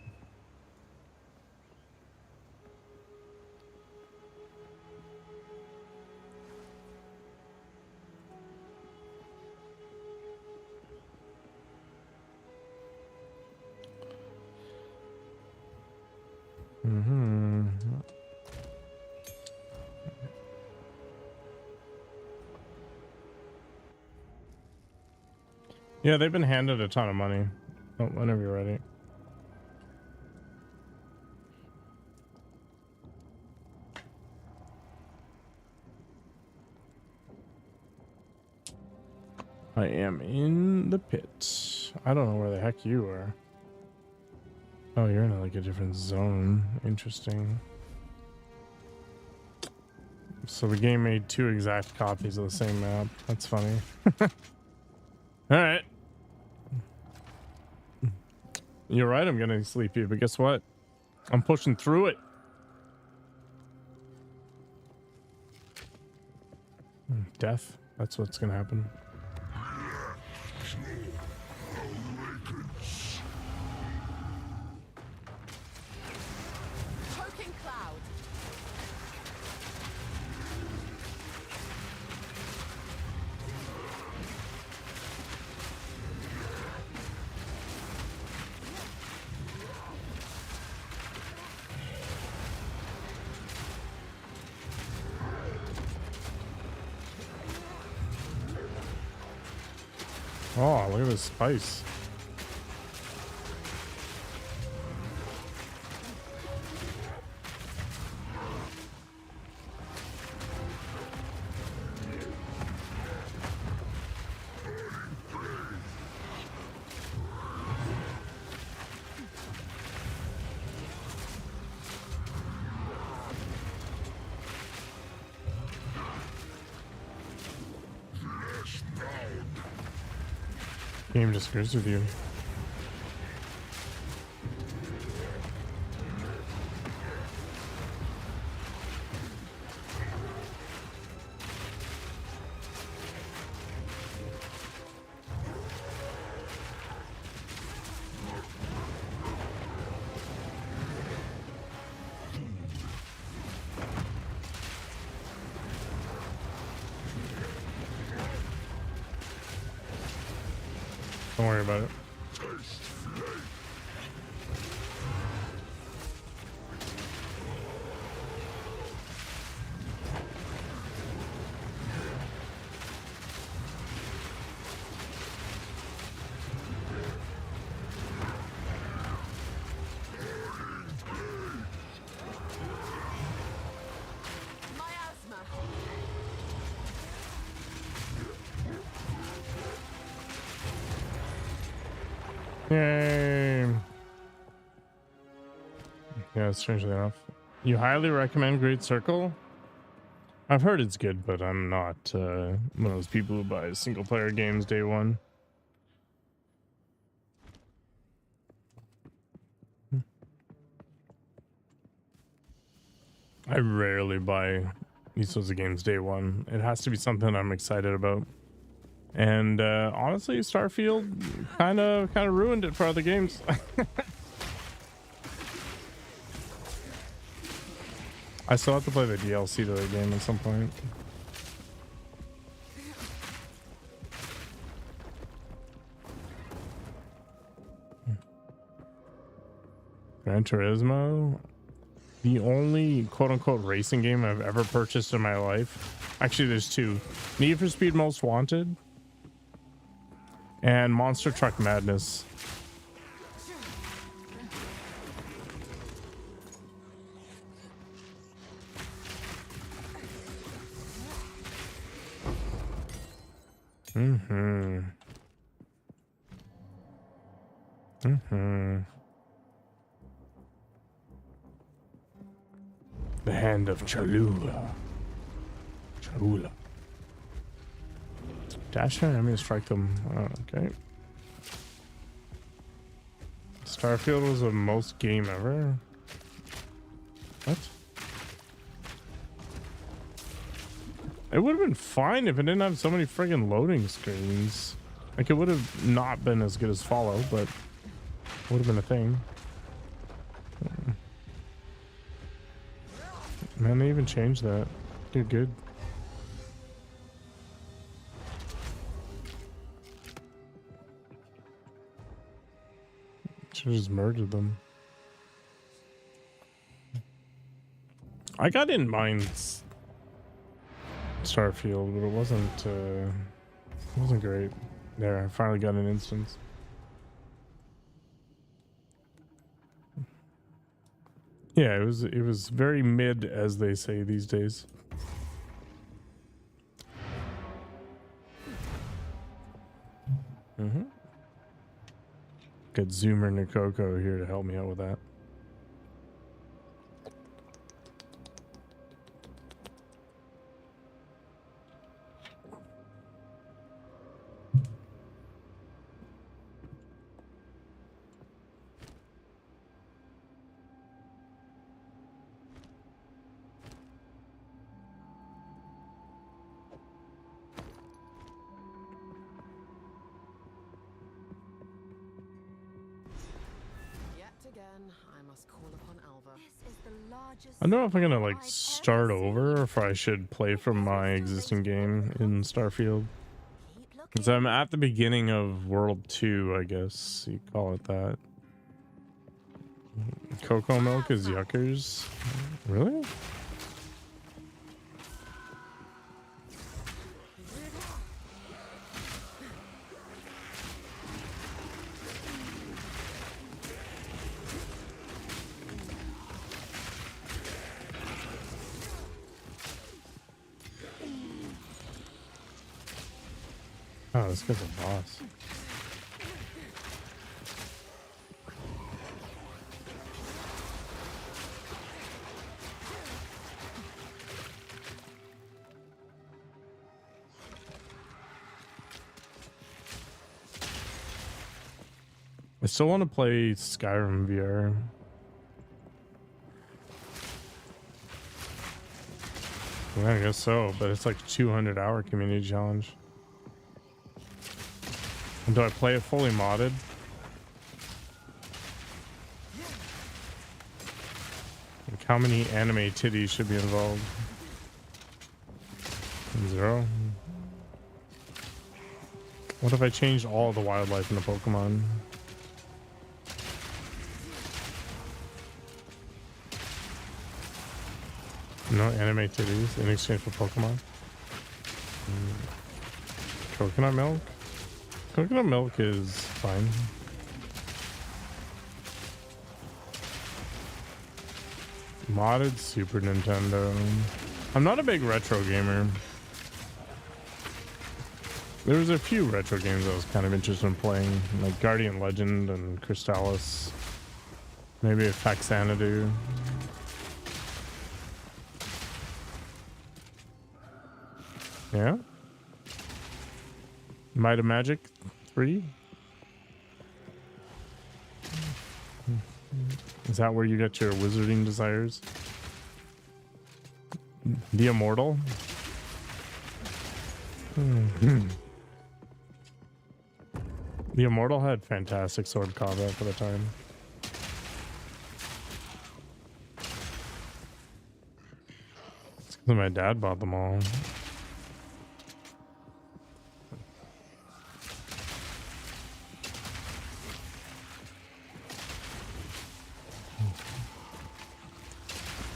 Yeah, they've been handed a ton of money. Oh, whenever you're ready. I am in the pit. I don't know where the heck you are. Oh, you're in like a different zone. Interesting. So the game made 2 exact copies of the same map. That's funny. All right. You're right, I'm getting sleepy, but guess what? I'm pushing through it. Death. That's what's gonna happen. Choking cloud. Oh, look at this spice. Game just screws with you. Don't worry about it. Yay. Yeah, strangely enough. You highly recommend Great Circle? I've heard it's good, but I'm not one of those people who buys single player games day one. I rarely buy these sorts of games day one. It has to be something I'm excited about. And honestly, Starfield kind of ruined it for other games. I still have to play the DLC to the game at some point. Gran Turismo, the only quote-unquote racing game I've ever purchased in my life. Actually, there's two: Need for Speed Most Wanted and Monster Truck Madness. The Hand of Cholula. Dash an enemy to strike them. Oh, okay. Starfield was the most game ever. What? It would have been fine if it didn't have so many friggin' loading screens. Like, it would have not been as good as Follow, but would have been a thing. Man, they even changed that. You're good. Should have just murdered them. I got in mind Starfield, but it wasn't great. There, I finally got an instance. Yeah, it was very mid, as they say these days. Got Zoomer Nikoko here to help me out with that. I don't know if I'm gonna like start over or if I should play from my existing game in Starfield. Because I'm at the beginning of World 2, I guess you call it that. Cocoa milk is yuckers. Really? Oh, this guy's a boss. I still want to play Skyrim VR. Yeah, I guess so, but it's like a 200-hour community challenge. And do I play it fully modded? Like, how many anime titties should be involved? 0. What if I changed all the wildlife in the Pokemon? No anime titties in exchange for Pokemon? Coconut milk? Coconut milk is fine. Modded Super Nintendo. I'm not a big retro gamer. There was a few retro games I was kind of interested in playing, like Guardian Legend and Crystallis. Maybe a Faxanadu. Yeah. Might of Magic 3? Is that where you get your wizarding desires? The Immortal? The Immortal had fantastic sword combat for the time. It's 'cause my dad bought them all.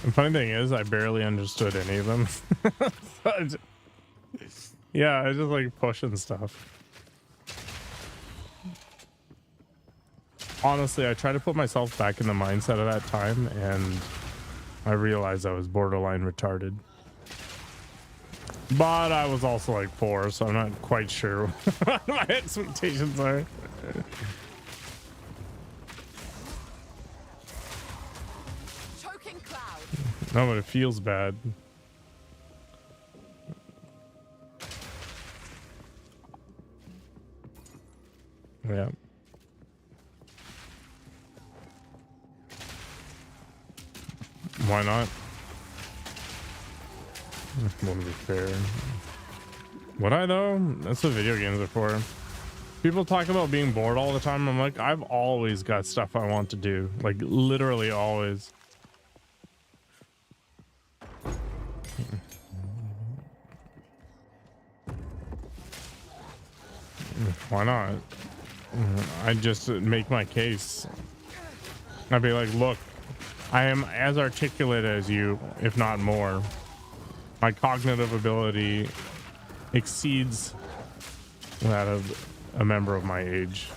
The funny thing is, I barely understood any of them. Yeah, I just like pushing stuff. Honestly, I try to put myself back in the mindset of that time, and I realized I was borderline retarded. But I was also like 4, so I'm not quite sure what my expectations are. Choking cloud. No, but it feels bad. Yeah. Why not? Want to be fair. Would I though? That's what video games are for. People talk about being bored all the time. I'm like, I've always got stuff I want to do. Like literally always. Why not? I just make my case. I'd be like, look, I am as articulate as you, if not more. My cognitive ability exceeds that of a member of my age.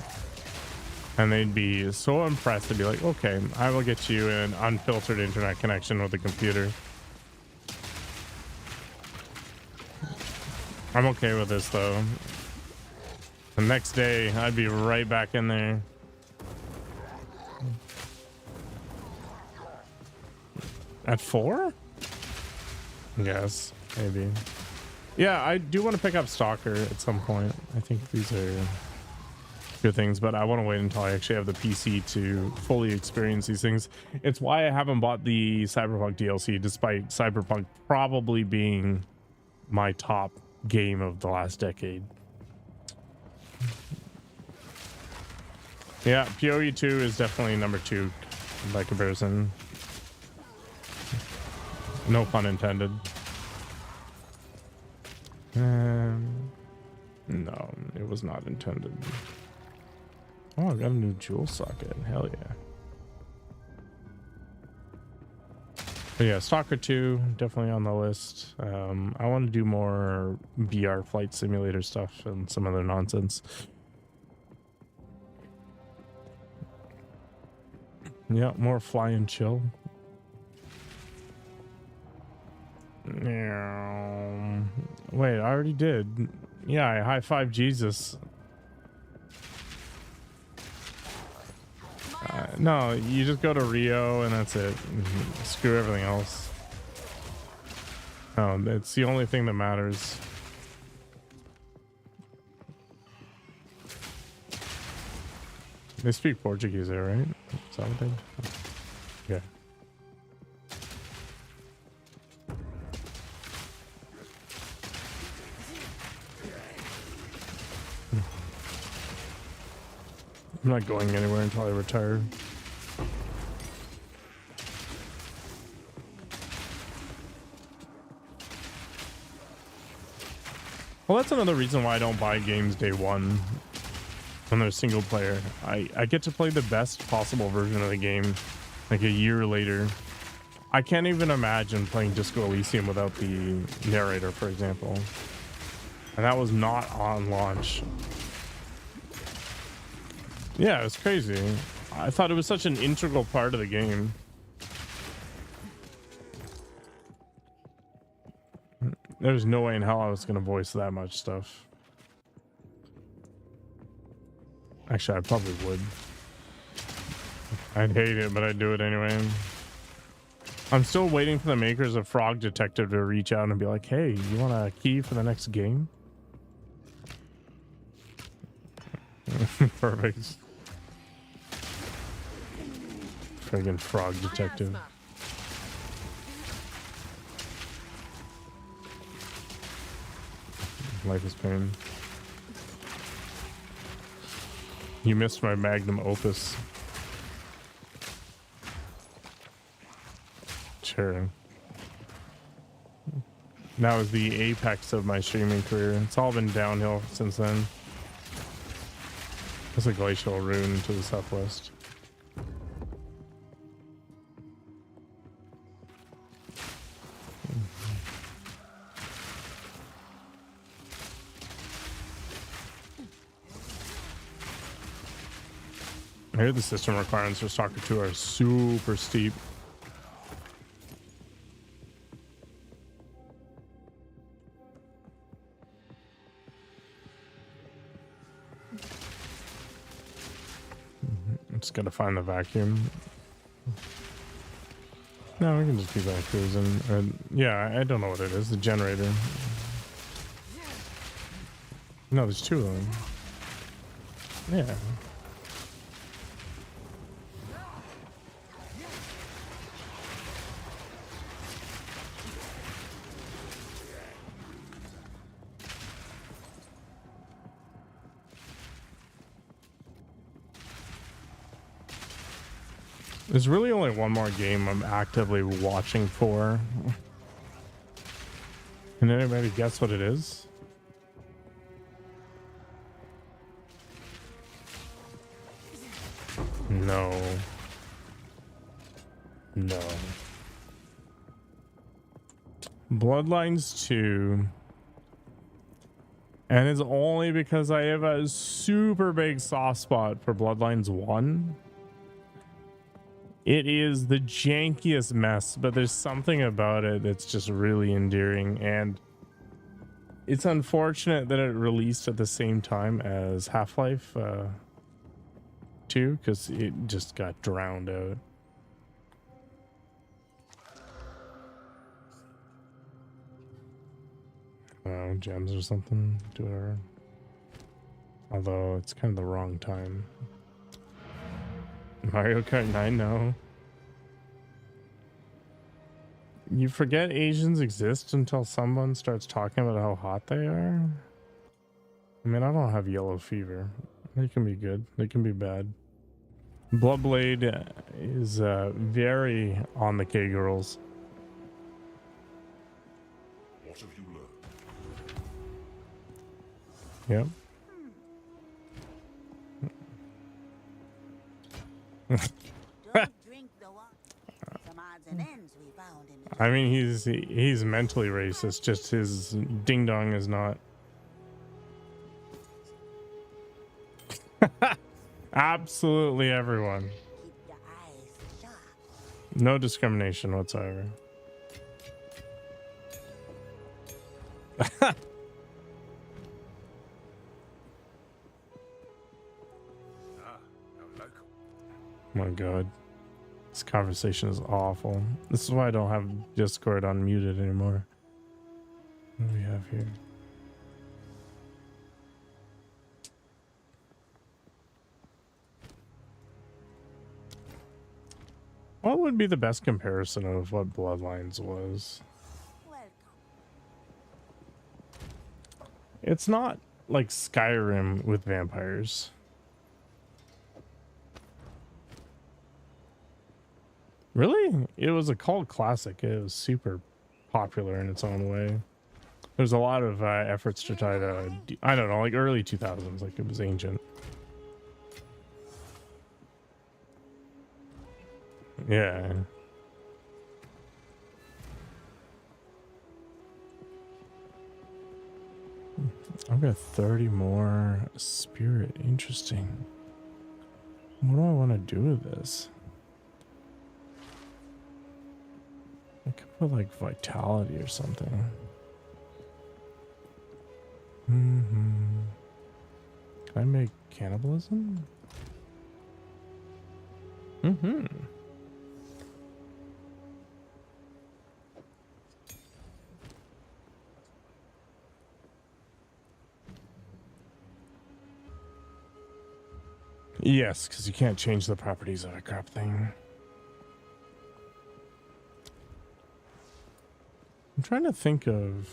And they'd be so impressed. They'd be like, okay, I will get you an unfiltered internet connection with a computer. I'm okay with this though. The next day, I'd be right back in there. At 4? Yes, maybe. Yeah, I do want to pick up Stalker at some point. I think these are good things, but I want to wait until I actually have the PC to fully experience these things. It's why I haven't bought the Cyberpunk DLC, despite Cyberpunk probably being my top game of the last decade. Yeah, PoE 2 is definitely number 2 by comparison. No pun intended. No, it was not intended. Oh, I got a new jewel socket. Hell yeah. But yeah, Stalker 2 definitely on the list. I want to do more VR flight simulator stuff and some other nonsense. Yeah, more fly and chill. Wait, I already did. Yeah, I high five Jesus. No, you just go to Rio and that's it. Screw everything else. Oh, it's the only thing that matters. They speak Portuguese there, right? Is that what they do? Yeah. I'm not going anywhere until I retire. Well, that's another reason why I don't buy games day one when they're single player. I get to play the best possible version of the game like a year later. I can't even imagine playing Disco Elysium without the narrator, for example. And that was not on launch. Yeah, it was crazy. I thought it was such an integral part of the game. There's no way in hell I was going to voice that much stuff. Actually, I probably would. I'd hate it, but I'd do it anyway. I'm still waiting for the makers of Frog Detective to reach out and be like, hey, you want a key for the next game? Perfect. Friggin' Frog Detective. Life is pain. You missed my magnum opus. Sure. That was the apex of my streaming career. It's all been downhill since then. There's a glacial rune to the southwest. I hear the system requirements for Stalker 2 are super steep. Just gotta find the vacuum. No, we can just keep on cruising. Yeah, I don't know what it is. The generator. No, there's two of them. Yeah. There's really only one more game I'm actively watching for. Can anybody guess what it is? No. No. Bloodlines 2. And it's only because I have a super big soft spot for Bloodlines 1. It is the jankiest mess, but there's something about it that's just really endearing, and it's unfortunate that it released at the same time as Half-Life 2 because it just got drowned out. Oh, gems or something to her. Although it's kind of the wrong time. Mario Kart 9, no. You forget Asians exist until someone starts talking about how hot they are? I mean, I don't have yellow fever. They can be good. They can be bad. Bloodblade is very on the K-girls. What have you learned? Yep. Don't drink the water. Some odds and ends we found in the I mean, he's mentally racist, just his ding dong is not. Absolutely everyone. keep your eyes sharp. No discrimination whatsoever. My god, this conversation is awful. This is why I don't have Discord unmuted anymore. What do we have here? What would be the best comparison of what Bloodlines was? Welcome. It's not like Skyrim with vampires. Really? It was a cult classic. It was super popular in its own way. There's a lot of efforts to try to, I don't know, like early 2000s, like it was ancient. Yeah. I've got 30 more spirit. Interesting. What do I want to do with this? I could put like vitality or something. Can I make cannibalism? Mm-hmm. Yes, because you can't change the properties of a crop thing. I'm trying to think of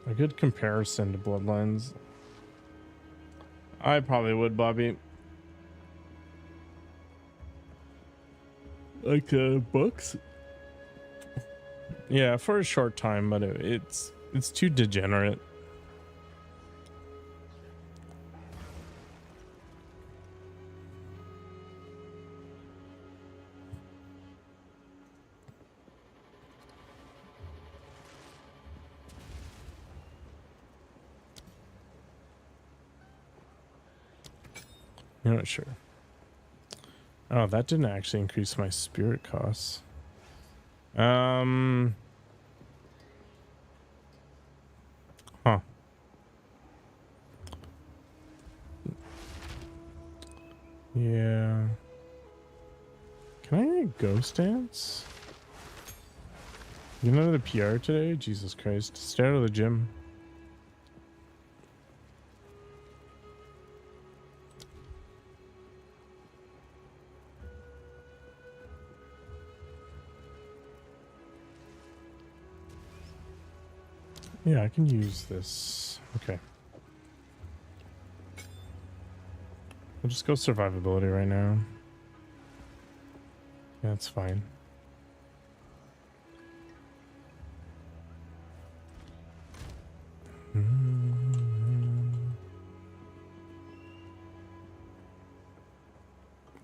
a good comparison to Bloodlines. I probably would, Bobby. Like books? Yeah, for a short time, but it's too degenerate. I'm not sure. Oh, that didn't actually increase my spirit costs. Huh. Yeah. Can I get ghost dance? You know the PR today? Jesus Christ. Stay out of the gym. Yeah, I can use this. Okay. We'll just go survivability right now. Yeah, that's fine.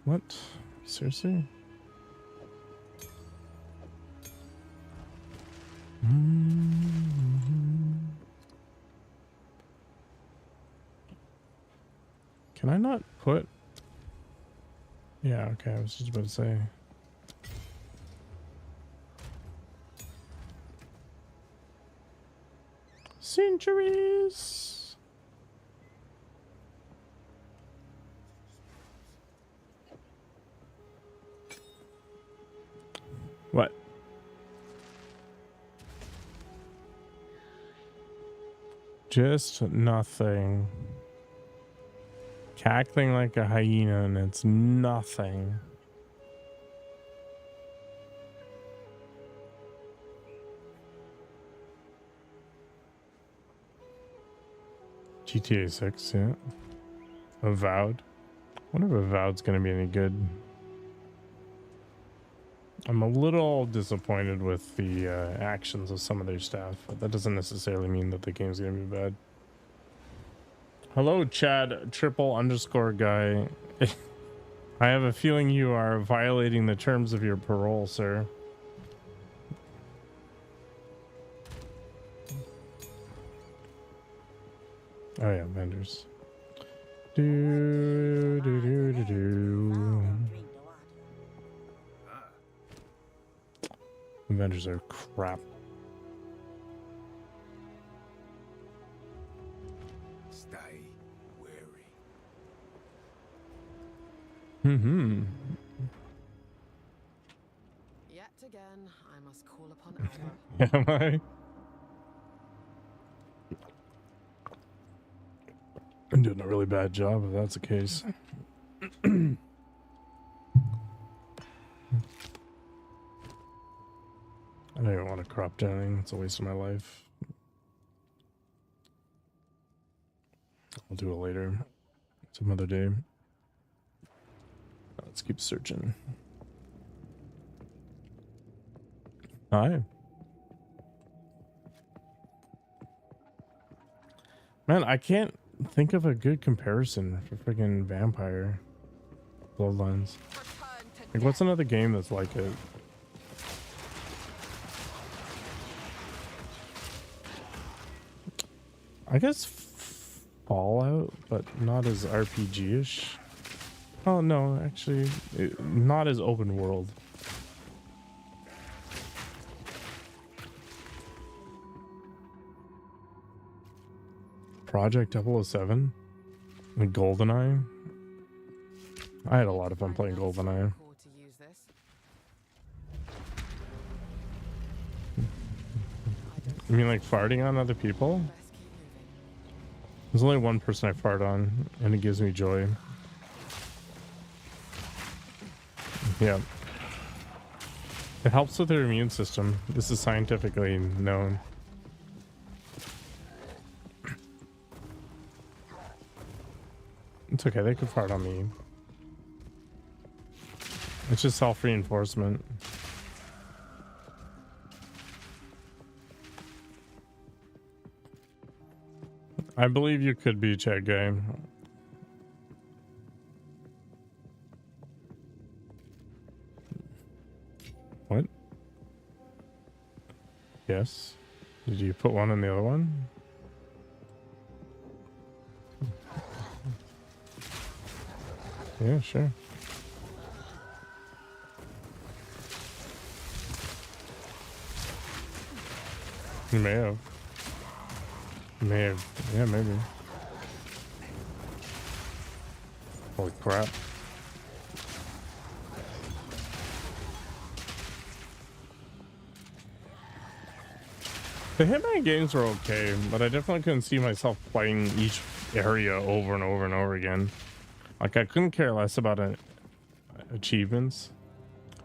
What? Seriously? Can I not put? Yeah, okay, I was just about to say. Centuries. What? Just nothing. Cackling like a hyena and it's nothing. GTA 6, yeah. Avowed. I wonder if Avowed's gonna be any good. I'm a little disappointed with the actions of some of their staff, but that doesn't necessarily mean that the game's gonna be bad. Hello, Chad __ guy. I have a feeling you are violating the terms of your parole, sir. Oh yeah, vendors. Do do do do do. Vendors are crap. Stay wary. Mm-hmm. Yet again, I must call upon Alba. Am I? I'm doing a really bad job if that's the case. I don't even want to crop downing. It's a waste of my life. I'll do it later. Some other day. Let's keep searching. Hi. Man, I can't think of a good comparison for freaking Vampire Bloodlines. Return to Like, what's another game that's like it? I guess Fallout, but not as RPG-ish. Oh no, actually, not as open world. Project 007 and GoldenEye. I had a lot of fun playing GoldenEye. Core to use this. You mean like farting on other people? Best keep moving. There's only one person I fart on, and it gives me joy. Yeah. It helps with their immune system. This is scientifically known. It's okay, they could fart on me. It's just self-reinforcement. I believe you could be chat guy. What? Yes. Did you put one in the other one? Yeah, sure. You may have. May have. Yeah, maybe. Holy crap. The Hitman games were okay, but I definitely couldn't see myself playing each area over and over and over again. Like, I couldn't care less about achievements.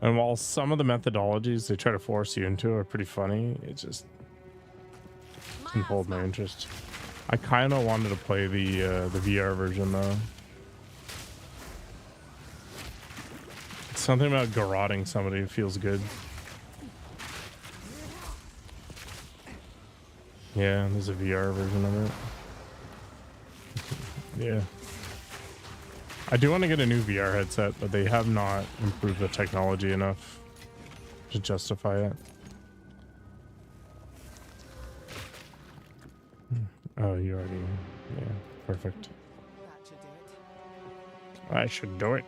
And while some of the methodologies they try to force you into are pretty funny, it just didn't hold my interest. I kind of wanted to play the VR version though. Something about garroting somebody feels good. Yeah, there's a VR version of it. Yeah. I do want to get a new VR headset, but they have not improved the technology enough to justify it. Oh, you already... Yeah, perfect. That should do it. I should do it.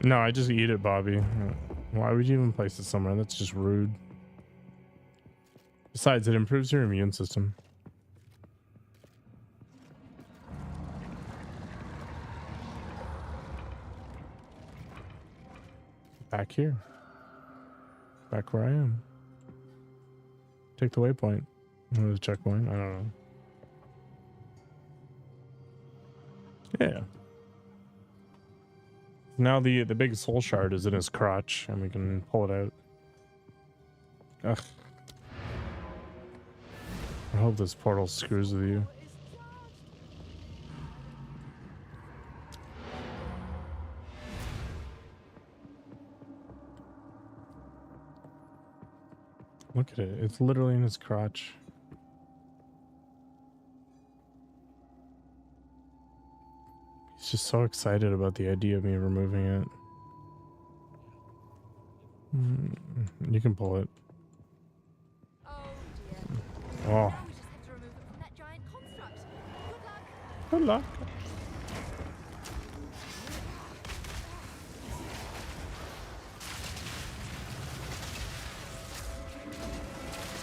No, I just eat it, Bobby. Why would you even place it somewhere? That's just rude. Besides, it improves your immune system. Back here. Back where I am. Take the waypoint. Or the checkpoint. I don't know. Yeah. Now the big soul shard is in his crotch, and we can pull it out. Ugh. I hope this portal screws with you. Look at it. It's literally in his crotch. He's just so excited about the idea of me removing it. You can pull it. Oh dear. Oh, Now we just have to remove it from that giant construct. Good luck. good luck.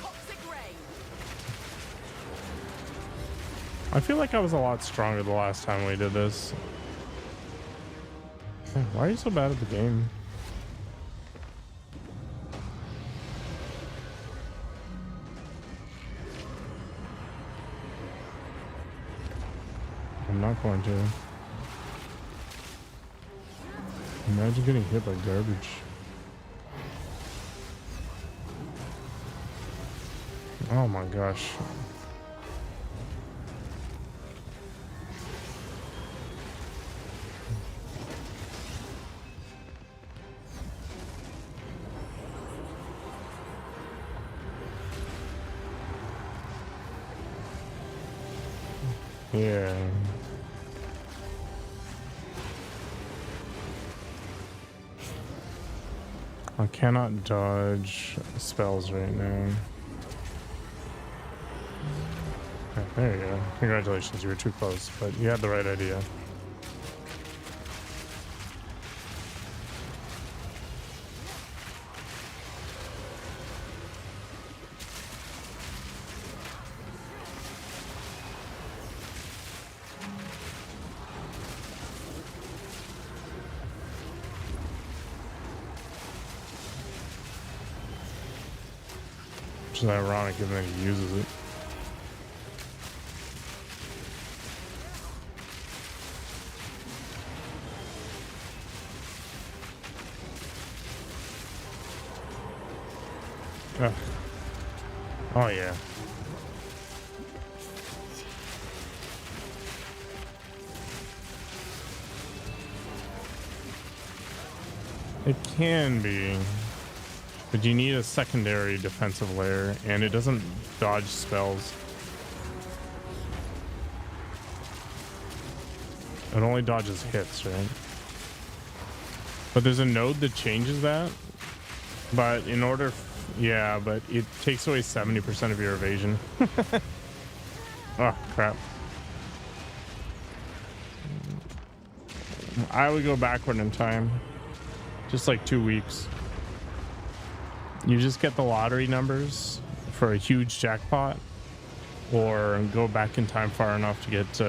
Toxic rain. I feel like I was a lot stronger the last time we did this. Why are you so bad at the game? I'm not going to. Imagine getting hit by garbage. Oh my gosh. Yeah. I cannot dodge spells right now. Okay, there you go. Congratulations, you were too close, but you had the right idea. Which is ironic given that he uses it. Ugh. Oh yeah. It can be, but you need a secondary defensive layer, and it doesn't dodge spells. It only dodges hits, right? But there's a node that changes that. But in order, yeah, but it takes away 70% of your evasion. Oh, crap. I would go backward in time. Just like 2 weeks. You just get the lottery numbers for a huge jackpot, or go back in time far enough to get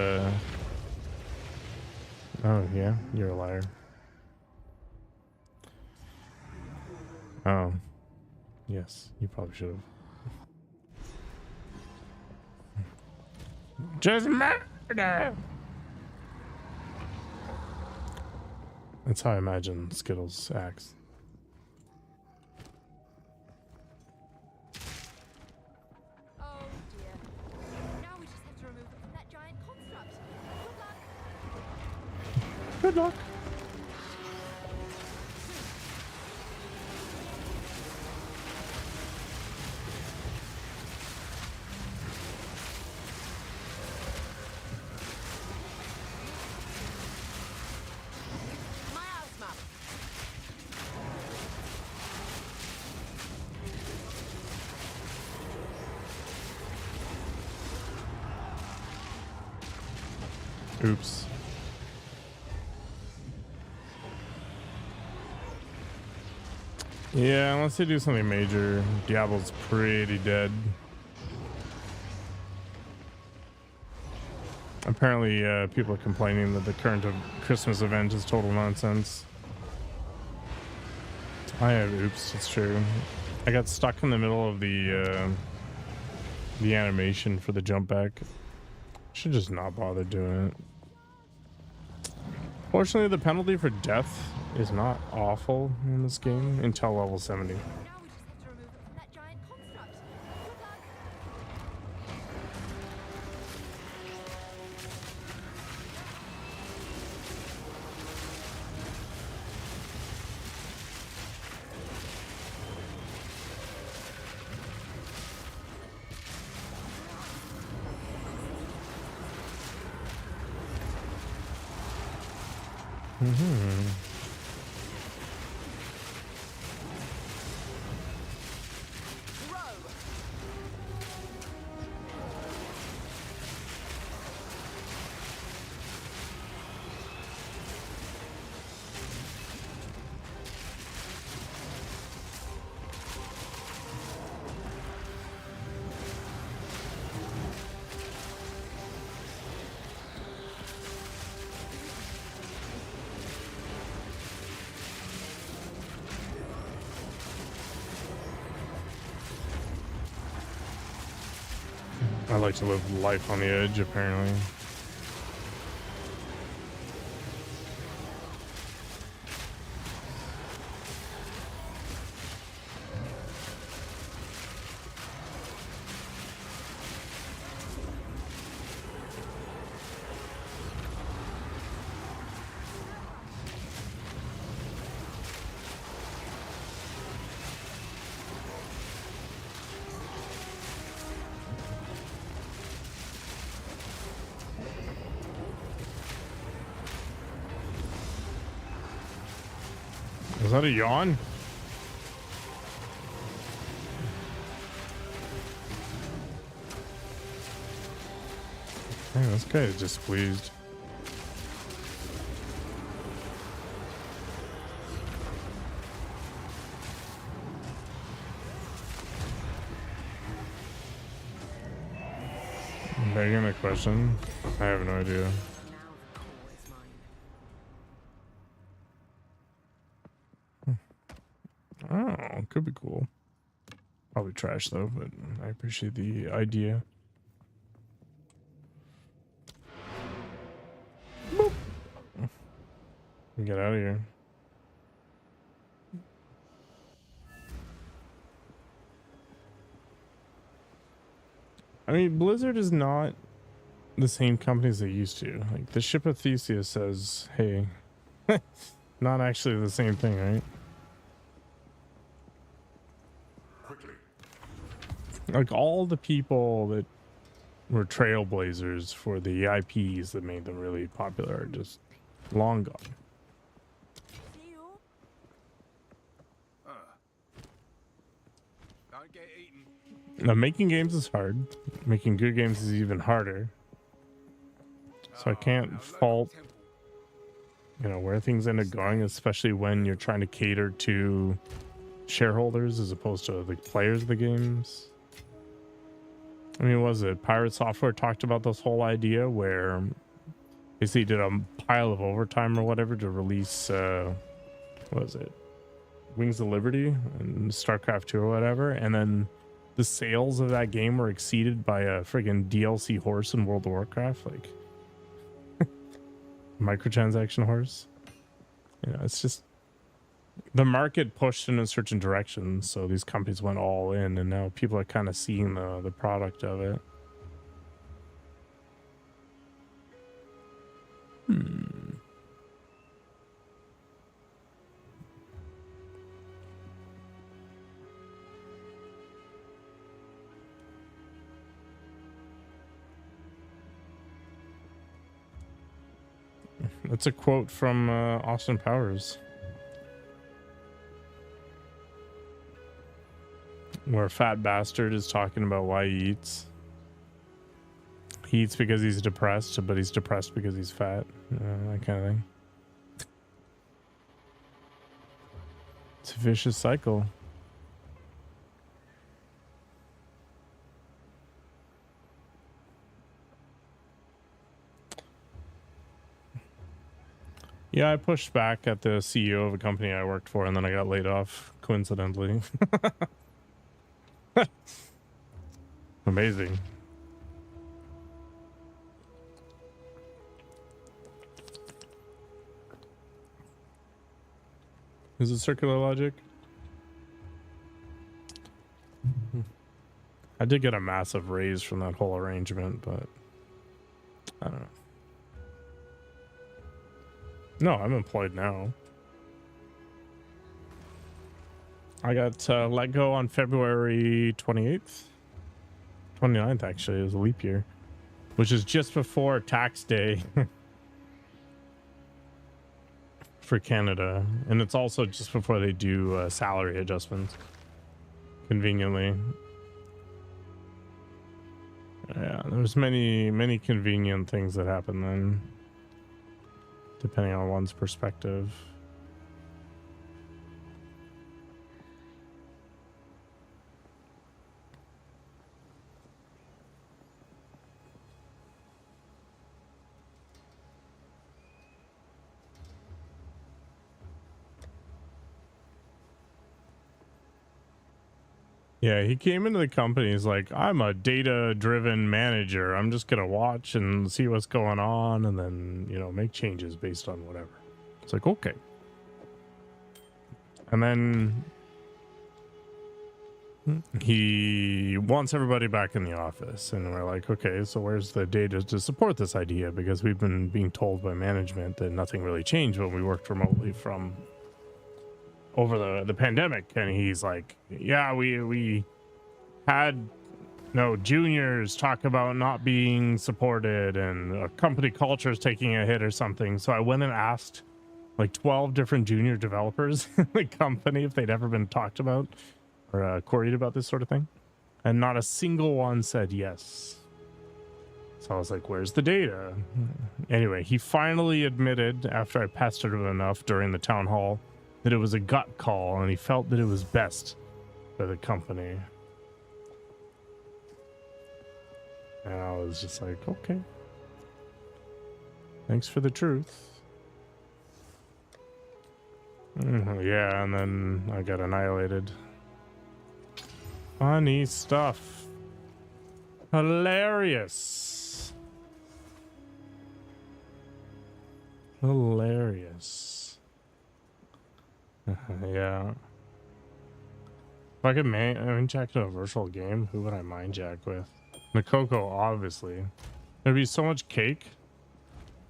oh yeah, you're a liar. Oh yes, you probably should have. Just murder. That's how I imagine Skittles acts. Oh dear. Now we just have to remove it from that giant construct. Good luck. Good luck. Miasma. Oops. Yeah, unless they do something major, Diablo's pretty dead. Apparently, people are complaining that the current Christmas event is total nonsense. I have oops, it's true. I got stuck in the middle of the animation for the jump back. Should just not bother doing it. Fortunately, the penalty for death is not awful in this game until level 70. Now we just have to remove it from that giant construct. Good luck. I like to live life on the edge, apparently. Is that a yawn? Hey, this guy is displeased. Begging the question? I have no idea. Now the core is mine. Oh, could be cool. Probably trash though, but I appreciate the idea. Boop. Get out of here. I mean, Blizzard is not the same company as they used to. Like, the ship of Theseus says, hey, not actually the same thing, right? Quickly. Like, all the people that were trailblazers for the IPs that made them really popular are just long gone. See you. Don't get eaten. Now, making games is hard. Making good games is even harder. So I can't fault, you know, where things end up going, especially when you're trying to cater to shareholders as opposed to the players of the games. I mean, what was it? Pirate Software talked about this whole idea where basically did a pile of overtime or whatever to release, what was it? Wings of Liberty and StarCraft 2 or whatever. And then the sales of that game were exceeded by a friggin' DLC horse in World of Warcraft. Like, microtransaction horse. You know, it's just the market pushed in a certain direction, so these companies went all in, and now people are kind of seeing the product of it. That's a quote from Austin Powers, where a fat bastard is talking about why he eats. He eats because he's depressed, but he's depressed because he's fat. That kind of thing. It's a vicious cycle. Yeah, I pushed back at the CEO of a company I worked for, and then I got laid off, coincidentally. Amazing. Is it circular logic? I did get a massive raise from that whole arrangement, but I don't know. No, I'm employed now. I got let go on February 28th. 29th, actually. It was a leap year, which is just before tax day for Canada. And it's also just before they do salary adjustments, conveniently. Yeah, there's many convenient things that happen then, depending on one's perspective. Yeah, he came into the company. He's like, I'm a data-driven manager. I'm just gonna watch and see what's going on, and then, you know, make changes based on whatever. It's like, okay. And then he wants everybody back in the office, and we're like, okay, so where's the data to support this idea? Because we've been being told by management that nothing really changed when we worked remotely from over the pandemic. And he's like, yeah, we had juniors talk about not being supported and company culture is taking a hit or something. So I went and asked like 12 different junior developers in the company if they'd ever been talked about or queried about this sort of thing, and not a single one said yes. So I was like, where's the data? Anyway, he finally admitted, after I pestered him enough during the town hall, that it was a gut call, and he felt that it was best for the company. And I was just like, okay. Thanks for the truth. Yeah, and then I got annihilated. Funny stuff. Hilarious. Hilarious. Yeah. If I could mind jack in a virtual game, who would I mind jack with? Nakoko, obviously. There'd be so much cake.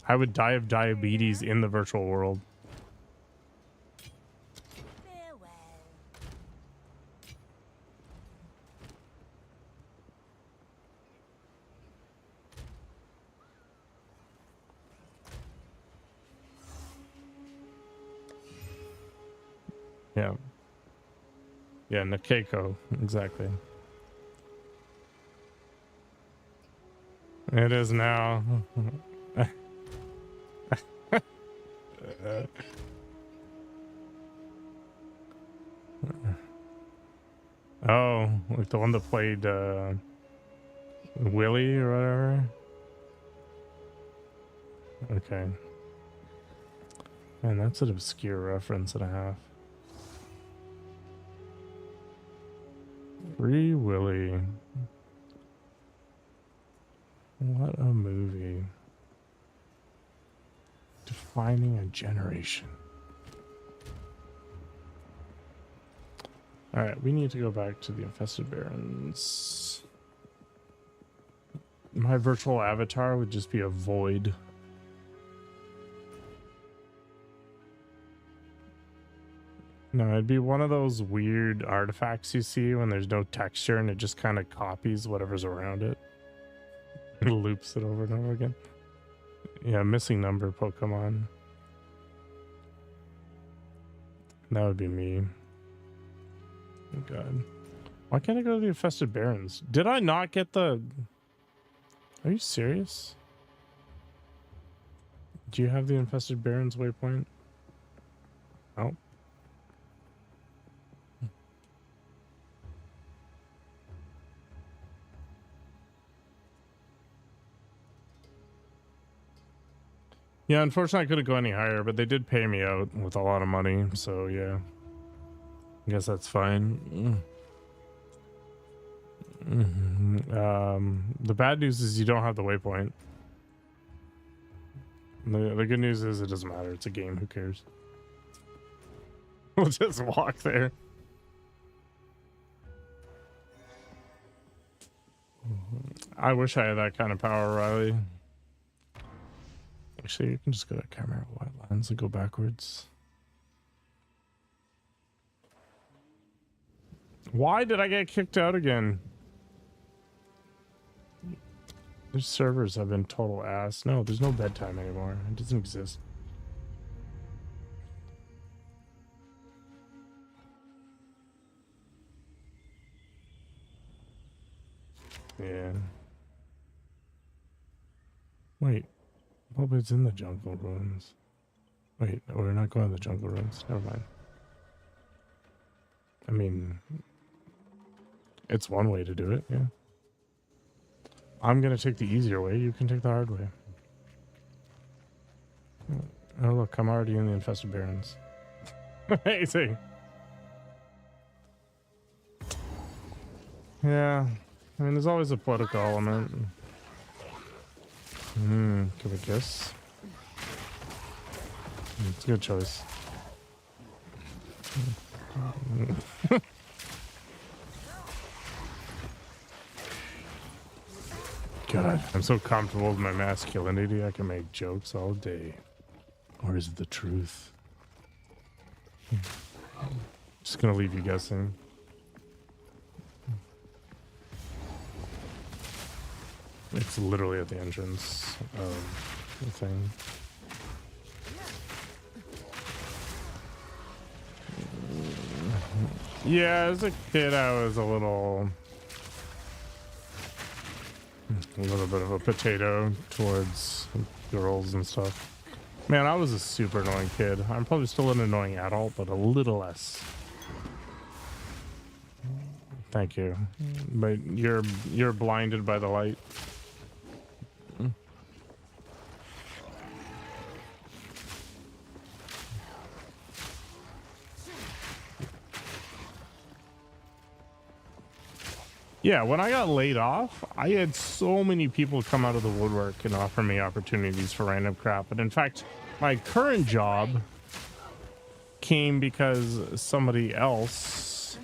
I would die of diabetes in the virtual world. Farewell. Yeah. Yeah, Nakeko, exactly. It is now. Oh, like the one that played Willie or whatever. Okay. Man, that's an obscure reference and a half. Free Willy. What a movie. Defining a generation. Alright, we need to go back to the Infested Barrens. My virtual avatar would just be a void. No, it'd be one of those weird artifacts you see when there's no texture and it just kind of copies whatever's around it. It loops it over and over again. Yeah, missing number Pokemon. That would be me. Oh god. Why can't I go to the Infested Barrens? Did I not get the... Are you serious? Do you have the Infested Barrens waypoint? Oh. Yeah, unfortunately I couldn't go any higher, but they did pay me out with a lot of money, so yeah. I guess that's fine. The bad news is you don't have the waypoint. The good news is it doesn't matter. It's a game. Who cares? We'll just walk there. I wish I had that kind of power, Riley. Actually, you can just go to camera wide lines and go backwards. Why did I get kicked out again? Their servers have been total ass. No, there's no bedtime anymore. It doesn't exist. Yeah. Wait. What was in the jungle ruins? Wait, no, we're not going to the jungle ruins. Never mind. I mean, it's one way to do it, yeah. I'm gonna take the easier way. You can take the hard way. Oh look, I'm already in the Infested Barrens. Amazing. Yeah, I mean, there's always a political element. Can we kiss? It's a good choice. God, I'm so comfortable with my masculinity, I can make jokes all day. Or is it the truth? Just gonna leave you guessing. It's literally at the entrance of the thing. Yeah, as a kid, I was a little bit of a potato towards girls and stuff. Man, I was a super annoying kid. I'm probably still an annoying adult, but a little less. Thank you. But you're blinded by the light. Yeah, when I got laid off, I had so many people come out of the woodwork and offer me opportunities for random crap. And in fact, my current job came because somebody else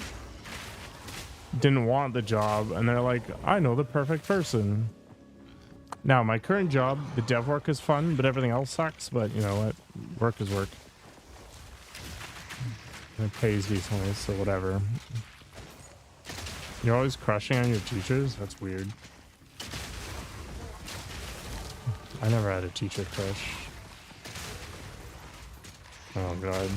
didn't want the job, and they're like, I know the perfect person. Now, my current job, the dev work is fun, but everything else sucks. But you know what? Work is work. And it pays decently, so whatever. You're always crushing on your teachers? That's weird. I never had a teacher crush. Oh, God.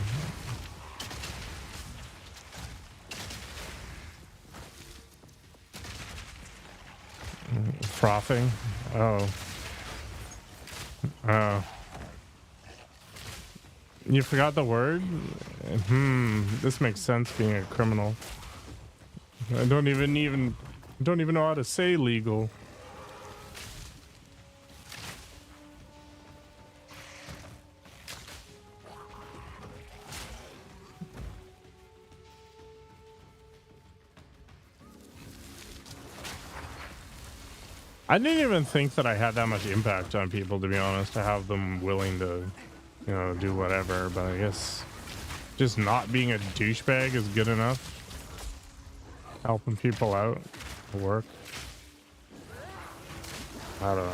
Frothing? Oh. Oh. You forgot the word? This makes sense being a criminal. I don't even know how to say legal. I didn't even think that I had that much impact on people, to be honest, to have them willing to, you know, do whatever. But I guess just not being a douchebag is good enough. Helping people out to work. I don't know.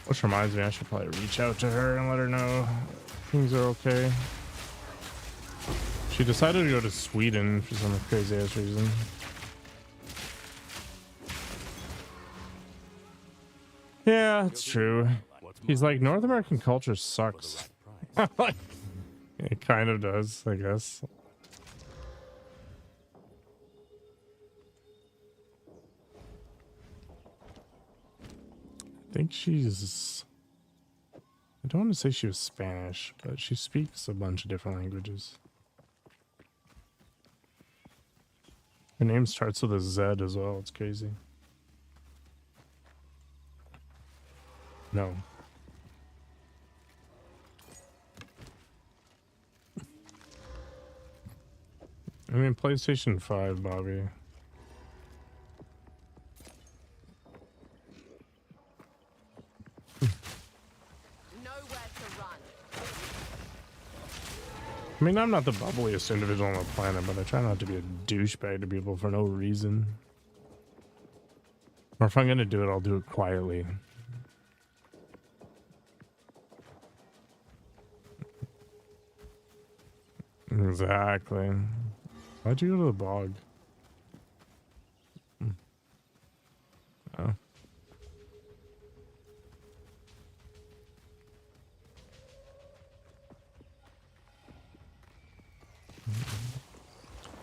Which reminds me, I should probably reach out to her and let her know things are okay. She decided to go to Sweden for some crazy ass reason. Yeah, it's true. He's like, North American culture sucks. It kind of does, I guess. I think she's... I don't want to say she was Spanish, but she speaks a bunch of different languages. Her name starts with a Z as well. It's crazy. No. I mean, PlayStation 5, Bobby. I mean, I'm not the bubbliest individual on the planet, but I try not to be a douchebag to people for no reason. Or if I'm gonna do it, I'll do it quietly. Exactly. Why'd you go to the bog? Oh.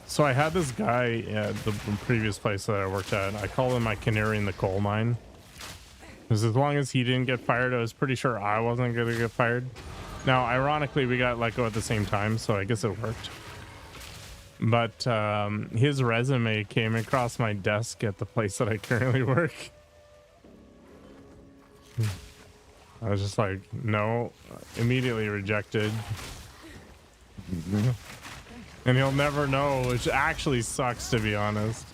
So I had this guy at the previous place that I worked at. I call him my canary in the coal mine. Because as long as he didn't get fired, I was pretty sure I wasn't going to get fired. Now, ironically, we got let go at the same time, so I guess it worked. But his resume came across my desk at the place that I currently work. I was just like, no, immediately rejected. And he'll never know, which actually sucks, to be honest.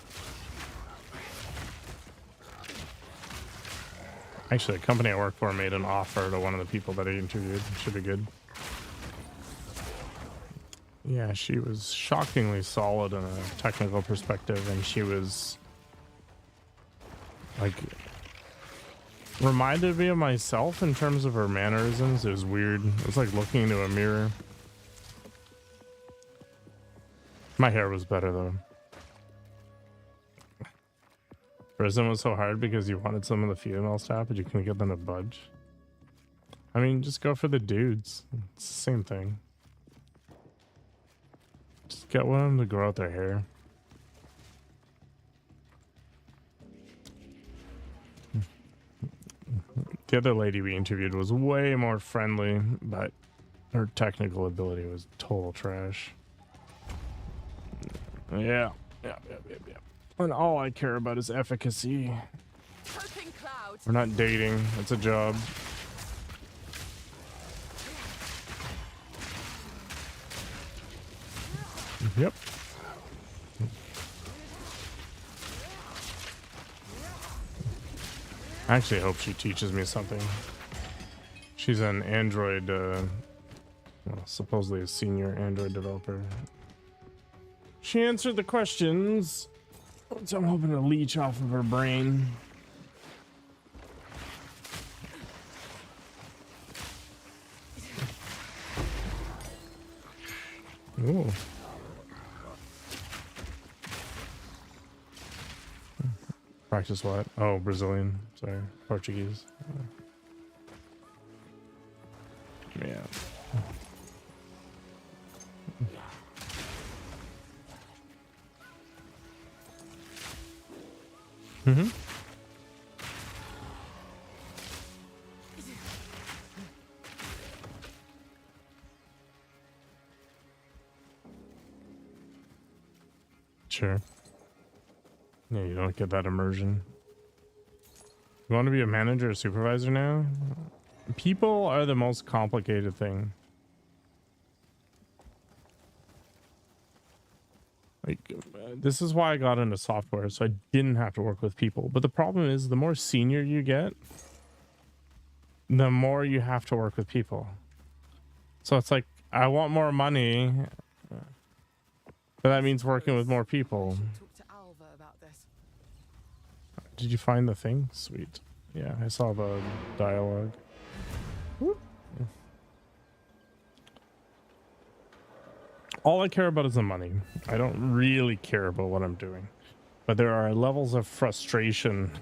Actually, the company I work for made an offer to one of the people that I interviewed. Should be good. Yeah, she was shockingly solid in a technical perspective, and she was like reminded me of myself in terms of her mannerisms. It was weird. It was like looking into a mirror. My hair was better though. Prison was so hard because you wanted some of the female staff, but you couldn't get them to budge. I mean, just go for the dudes. It's the same thing. Just get one of them to grow out their hair. The other lady we interviewed was way more friendly, but her technical ability was total trash. Yeah. And all I care about is efficacy. We're not dating. It's a job. Yep. I actually hope she teaches me something. She's an Android, well, supposedly a senior Android developer. She answered the questions, so I'm hoping to leech off of her brain. Ooh. Practice what? Oh, Brazilian. Sorry, Portuguese. Yeah. Mm-hmm. Sure. Yeah, you don't get that immersion. You want to be a manager or supervisor now? People are the most complicated thing. Like, this is why I got into software, so I didn't have to work with people. But the problem is, the more senior you get, the more you have to work with people. So it's like, I want more money, but that means working with more people. Talk to Alva about this. Did you find the thing? Sweet. Yeah, I saw the dialogue. Whoop. All I care about is the money. I don't really care about what I'm doing. But there are levels of frustration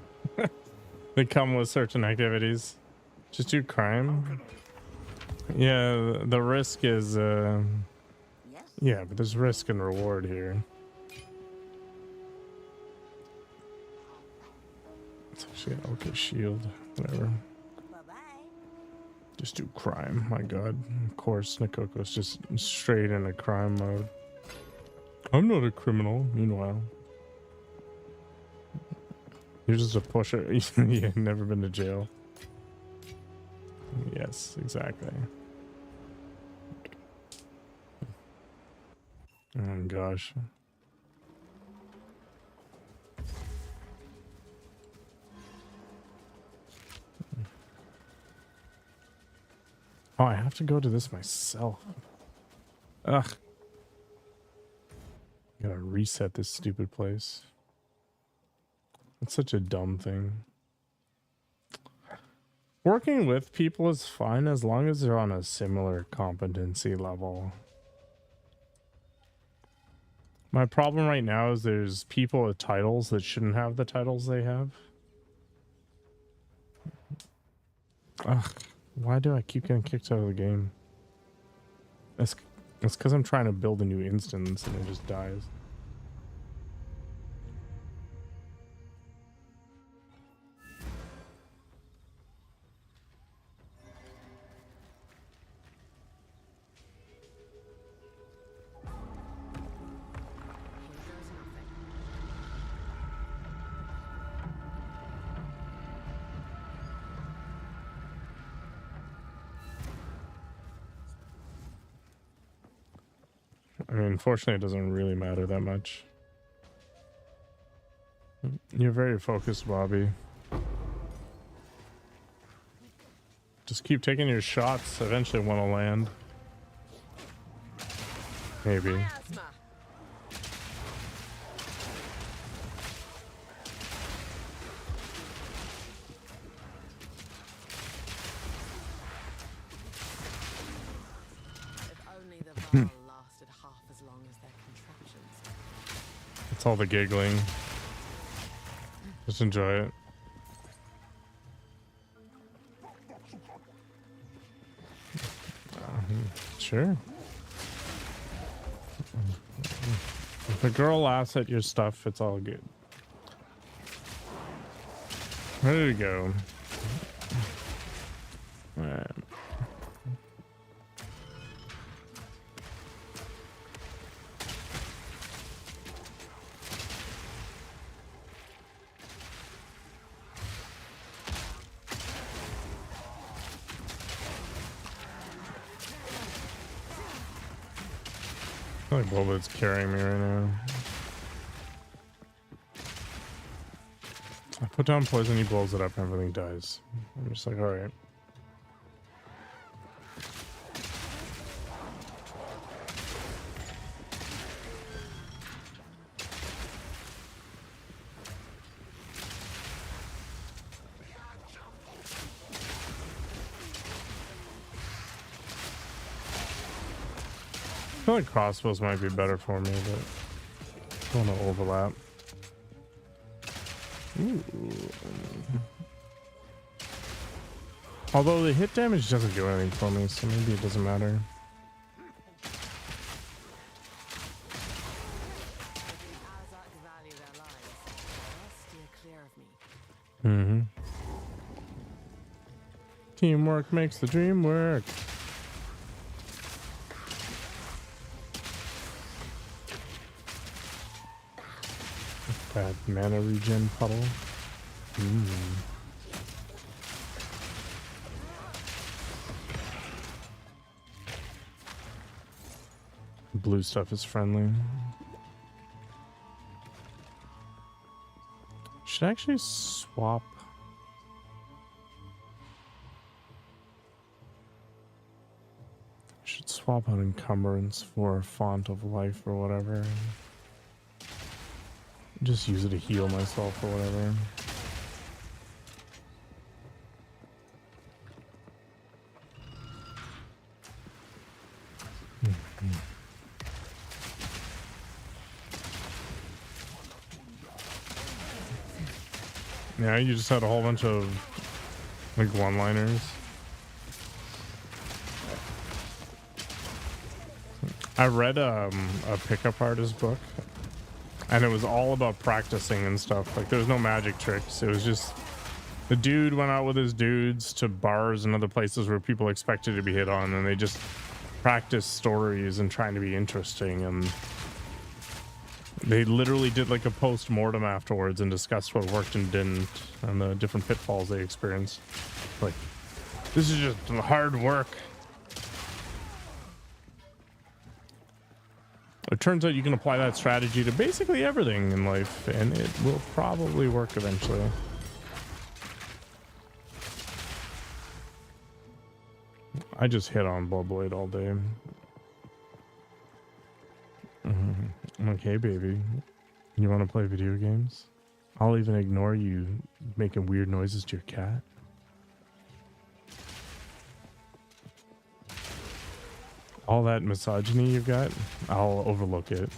that come with certain activities. Just do crime. Yeah, the risk is... Yes. yeah, but there's risk and reward here. It's actually an okay shield. Whatever. Bye-bye. Just do crime. My god. Of course, Nikoko's just straight into crime mode. I'm not a criminal, meanwhile. You're just a pusher. You've never been to jail. Yes, exactly. Oh gosh. Oh, I have to go to this myself. Ugh. Gotta reset this stupid place. It's such a dumb thing. Working with people is fine as long as they're on a similar competency level. My problem right now is there's people with titles that shouldn't have the titles they have. Ugh. Why do I keep getting kicked out of the game? It's because I'm trying to build a new instance and it just dies. Here goes nothing. I mean, unfortunately, it doesn't really matter that much. You're very focused, Bobby. Just keep taking your shots. Eventually one will land. Maybe. Miasma. If only the Val lasted half as long as their contraptions. It's all the giggling. Just enjoy it. Sure. If a girl laughs at your stuff, it's all good. Ready to go. Alright. I feel like Boba's carrying me right now. I Put down poison, he blows it up and everything dies. I'm just like, alright. I feel like crossbows might be better for me, but I don't want to overlap. Ooh. Although the hit damage doesn't do anything for me, so maybe it doesn't matter. Value their lives. Steer clear of me. Mm-hmm. Teamwork makes the dream work. That mana regen puddle. Blue stuff is friendly. Should I actually swap? Should swap out encumbrance for font of life or whatever. Just use it to heal myself or whatever. Yeah, you just had a whole bunch of like one-liners. I read a pickup artist book, and it was all about practicing and stuff. Like, there was no magic tricks. It was just the dude went out with his dudes to bars and other places where people expected to be hit on, and they just practiced stories and trying to be interesting. And they literally did like a post-mortem afterwards and discussed what worked and didn't and the different pitfalls they experienced. Like, this is just hard work. It turns out you can apply that strategy to basically everything in life, and it will probably work eventually. I just hit on Bloodblade all day. I'm like, hey baby, you want to play video games? I'll even ignore you making weird noises to your cat. All that misogyny you've got, I'll overlook it.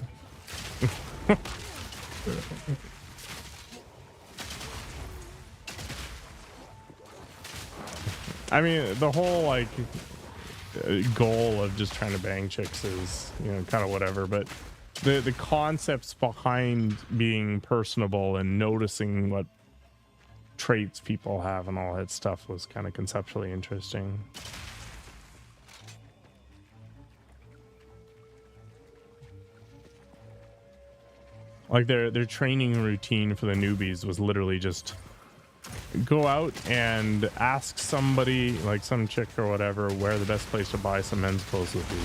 I mean, the whole like goal of just trying to bang chicks is, you know, kind of whatever, but the concepts behind being personable and noticing what traits people have and all that stuff was kind of conceptually interesting. Like their training routine for the newbies was literally just go out and ask somebody, like some chick or whatever, where the best place to buy some men's clothes would be.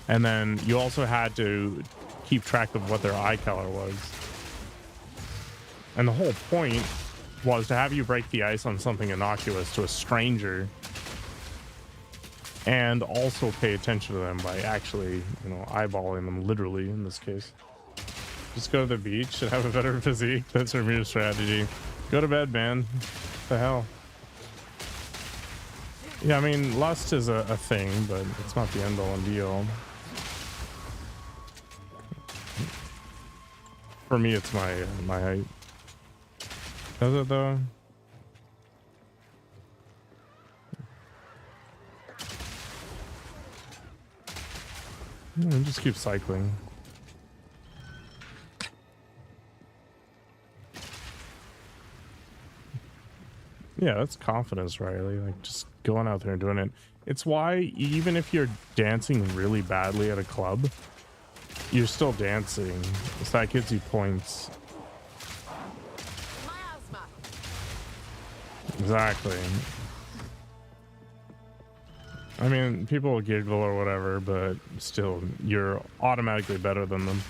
And then you also had to keep track of what their eye color was. And the whole point was to have you break the ice on something innocuous to a stranger and also pay attention to them by actually, you know, eyeballing them, literally in this case. Just go to the beach and have a better physique. That's your mere strategy. Go to bed, man. What the hell? Yeah, I mean, lust is a thing, but it's not the end all and be all. For me, it's my height. Does it though? Yeah, just keep cycling. Yeah, that's confidence, Riley. Like, just going out there and doing it. It's why even if you're dancing really badly at a club, you're still dancing. So that gives you points. Exactly. I mean, people will giggle or whatever, but still, you're automatically better than them.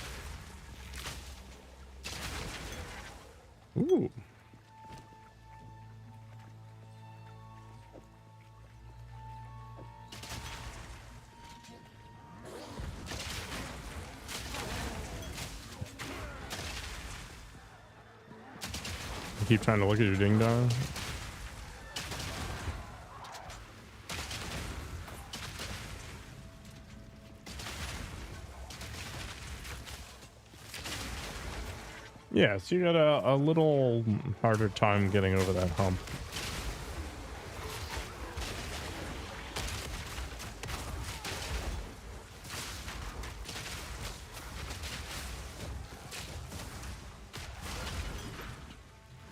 You keep trying to look at your ding dong. Yeah, so you got a little harder time getting over that hump.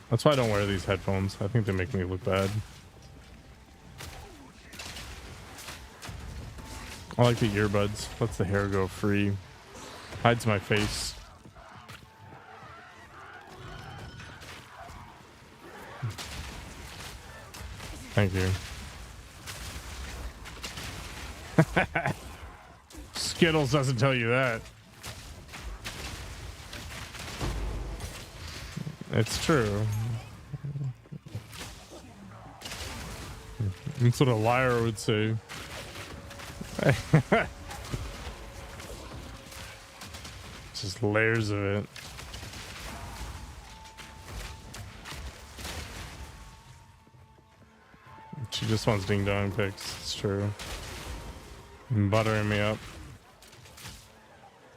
That's why I don't wear these headphones. I think they make me look bad. I like the earbuds. Lets the hair go free. Hides my face. Thank you. Skittles doesn't tell you that. It's true. That's what a liar would say. Just layers of it. She just wants ding dong pics. It's true. Buttering me up.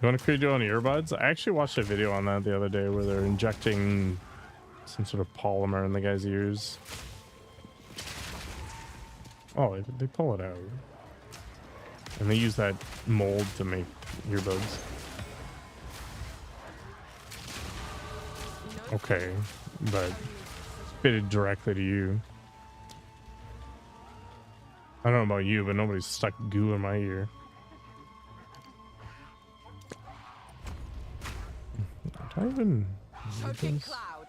You want to create your own earbuds? I actually watched a video on that the other day where they're injecting some sort of polymer in the guy's ears. Oh, they pull it out. And they use that mold to make earbuds. Okay, but fitted directly to you. I don't know about you, but nobody's stuck goo in my ear. Did I even Choking cloud.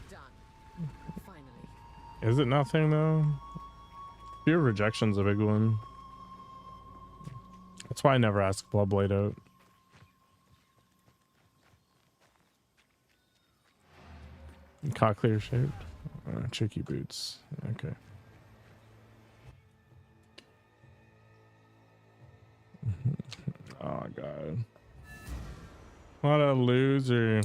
Done. Finally. Is it nothing though? Fear of rejection's a big one. That's why I never ask Bloodblade out. Cochlear shaped. Tricky boots. Okay. Oh god. What a loser.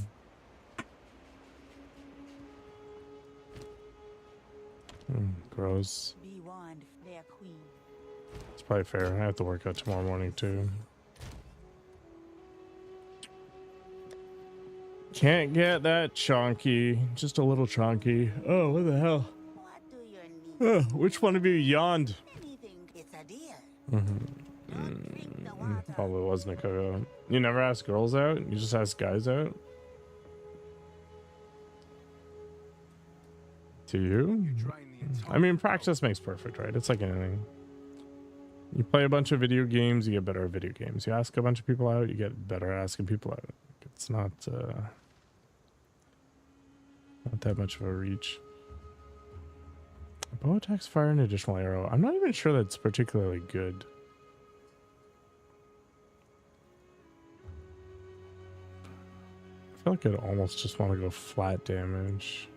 Gross. Be warned, their queen. It's probably fair. I have to work out tomorrow morning too. Can't get that chonky. Just a little chonky. Oh, what the hell? What do your needs? Which one of you yawned? Anything, it's a deal. Mm-hmm. Don't drink the water. Probably wasn't a cookout. You never ask girls out? You just ask guys out? To you? I mean, practice makes perfect, right? It's like anything. You play a bunch of video games, you get better at video games. You ask a bunch of people out, you get better at asking people out. It's not that much of a reach. Bow attacks fire an additional arrow. I'm not even sure that's particularly good. I feel like I'd almost just want to go flat damage.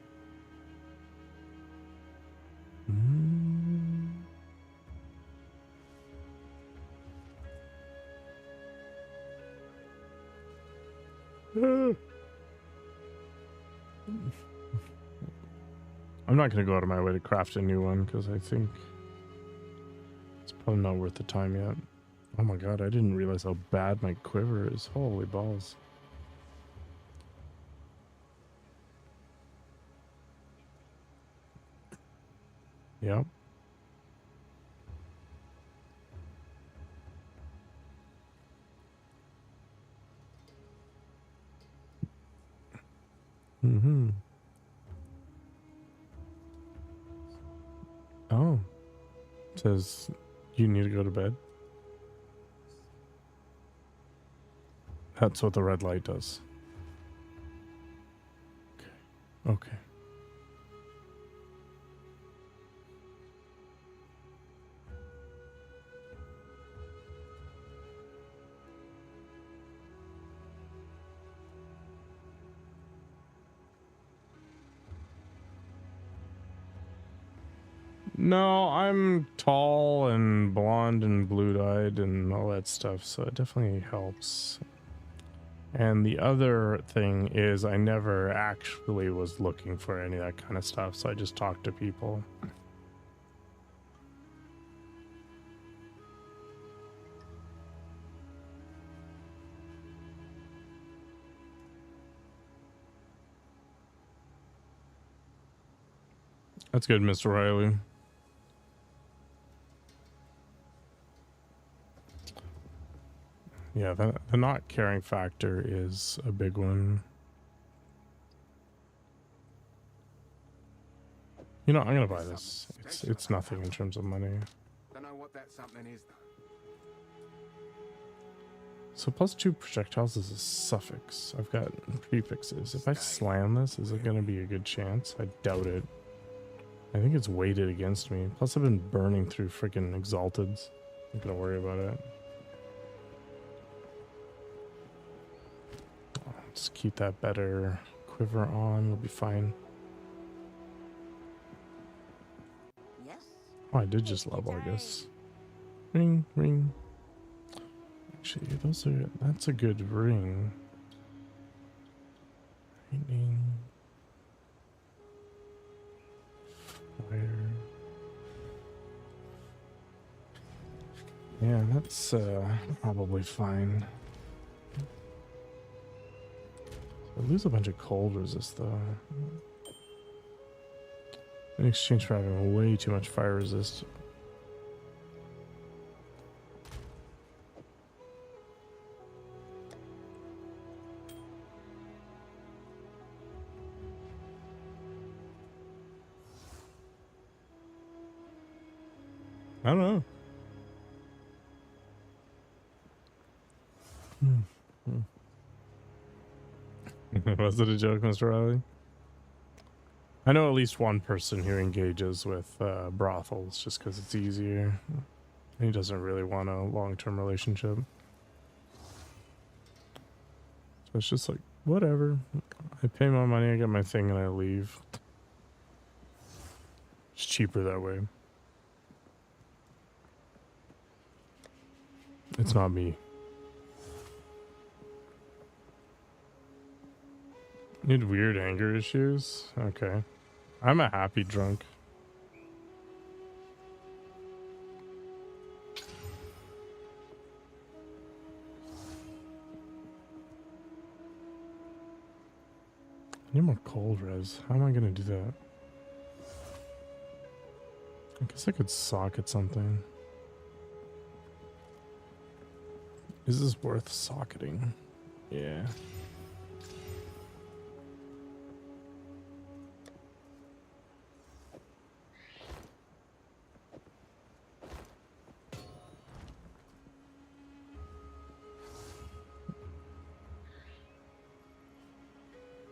I'm not going to go out of my way to craft a new one because I think it's probably not worth the time yet. Oh my god, I didn't realize how bad my quiver is. Holy balls. Yep. Mm-hmm. Oh. It says you need to go to bed. That's what the red light does. Okay. Okay. No, I'm tall and blonde and blue-eyed and all that stuff, so it definitely helps. And the other thing is I never actually was looking for any of that kind of stuff, so I just talked to people. That's good, Mr. Riley. Yeah, the not caring factor is a big one. You know, I'm gonna buy this. It's nothing in terms of money. Don't know what that something is though. So +2 projectiles is a suffix. I've got prefixes. If I slam this, is it gonna be a good chance? I doubt it. I think it's weighted against me. Plus I've been burning through freaking Exalteds. I'm not gonna worry about it. Just keep that better quiver on. We'll be fine. Yes. Oh, I did just level, I guess. Ring, ring. Actually, that's a good ring. Lightning. Fire. Yeah, that's probably fine. I lose a bunch of cold resist though. In exchange for having way too much fire resist. I don't know. Was it a joke, Mr. Riley? I know at least one person who engages with brothels just because it's easier. He doesn't really want a long-term relationship. So it's just like, whatever. I pay my money, I get my thing, and I leave. It's cheaper that way. It's not me. Need weird anger issues? Okay. I'm a happy drunk. I need more cold res. How am I gonna do that? I guess I could socket something. Is this worth socketing? Yeah.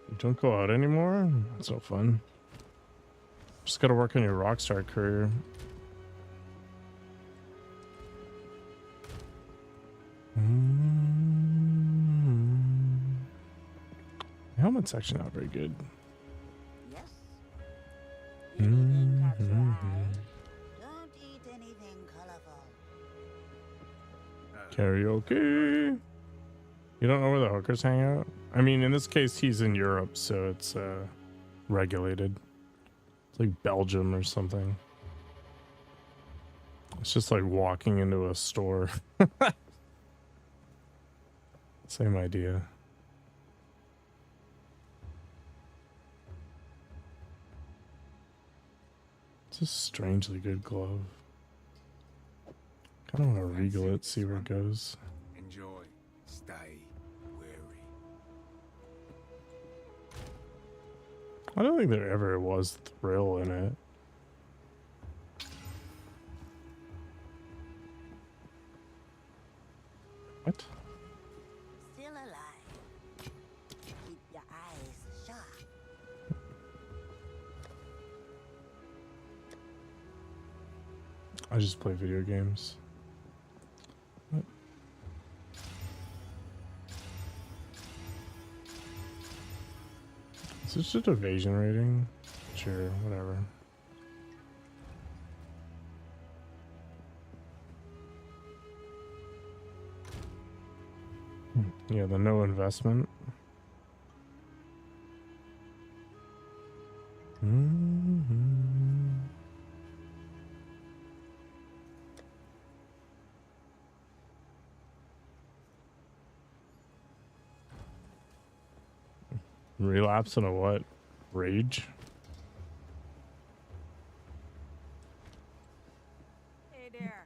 You don't go out anymore? That's no fun. Just gotta work on your rockstar career. The helmet's actually not very good. Yes. Anything catch your Mhm. eye? Don't eat anything colorful. Karaoke. You don't know where the hookers hang out? I mean, in this case, he's in Europe, so it's regulated. It's like Belgium or something. It's just like walking into a store. Same idea. It's a strangely good glove. Kind of want to regal it, see where it goes. Enjoy. Stay wary. I don't think there ever was thrill in it. What? Still alive. Keep your eyes sharp. I just play video games. What? Is this just evasion rating? Sure, whatever. Yeah, the no investment. Mm-hmm. Relapse into what? Rage? Hey there.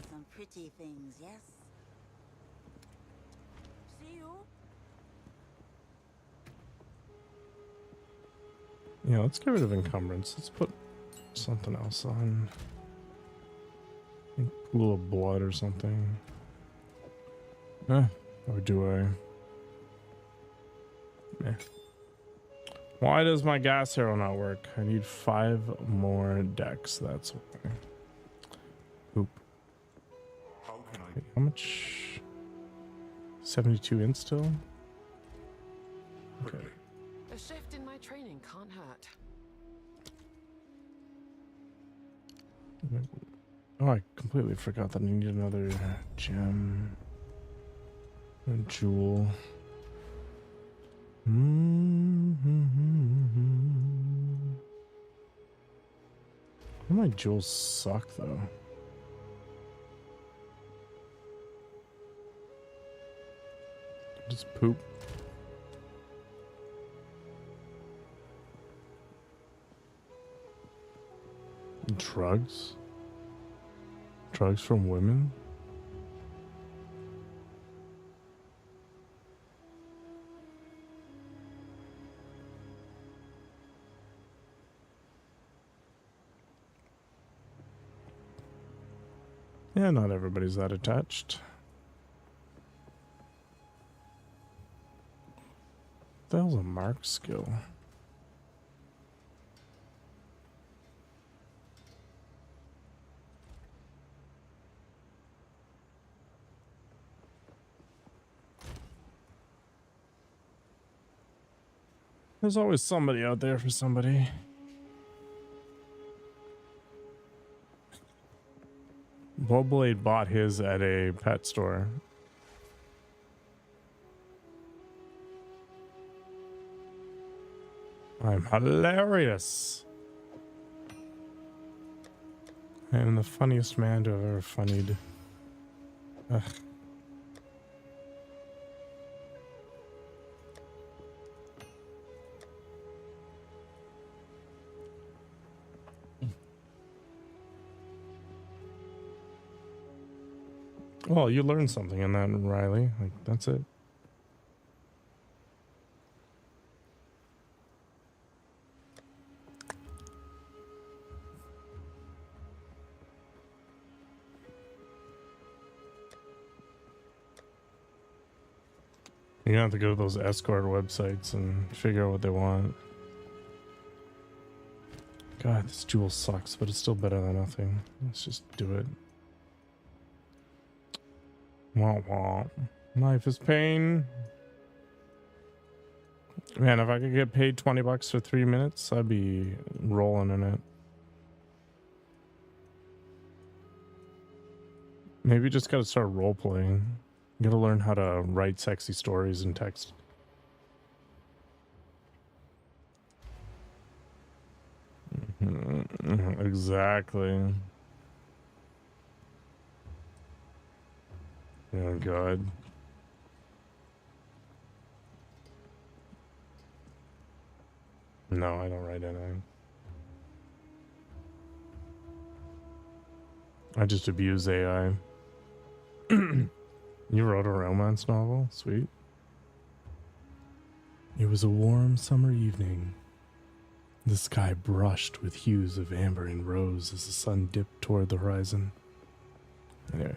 Some pretty things, yes? See you? Yeah, let's get rid of encumbrance. Let's put something else on. Pool of blood or something. Or do I? Eh. Why does my gas arrow not work? I need 5 more decks. That's why. Oop. How can I? Wait, how much? 72 instill? Okay. A shift in my training can't hurt. Oh, I completely forgot that I need another gem. A jewel. All my jewels suck though. Just poop. Drugs? Drugs from women? Yeah, not everybody's that attached. What the hell's a mark skill? There's always somebody out there for somebody. Bowblade bought his at a pet store. I'm hilarious. I am the funniest man to have ever funnied. Ugh. Well, you learned something in that, Riley. Like, that's it. You're gonna have to go to those escort websites and figure out what they want. God, this jewel sucks, but it's still better than nothing. Let's just do it. Wah wah. Life is pain. Man, if I could get paid 20 bucks for 3 minutes, I'd be rolling in it. Maybe you just gotta start role playing. You gotta learn how to write sexy stories in text. Exactly. Oh god. No, I don't write anything. I just abuse AI. You wrote a romance novel? Sweet. It was a warm summer evening. The sky brushed with hues of amber and rose as the sun dipped toward the horizon. Anyway,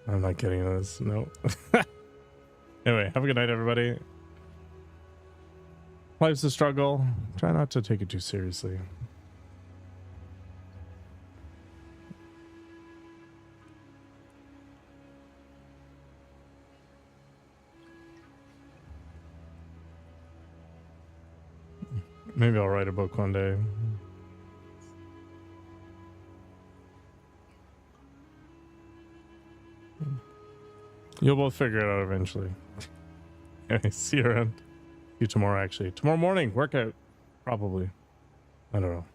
I'm not getting this. No. Anyway, have a good night, everybody. Life's a struggle. Try not to take it too seriously. Maybe I'll write a book one day. You'll both figure it out eventually. Anyway, see you around. See you tomorrow, actually. Tomorrow morning, workout. Probably. I don't know.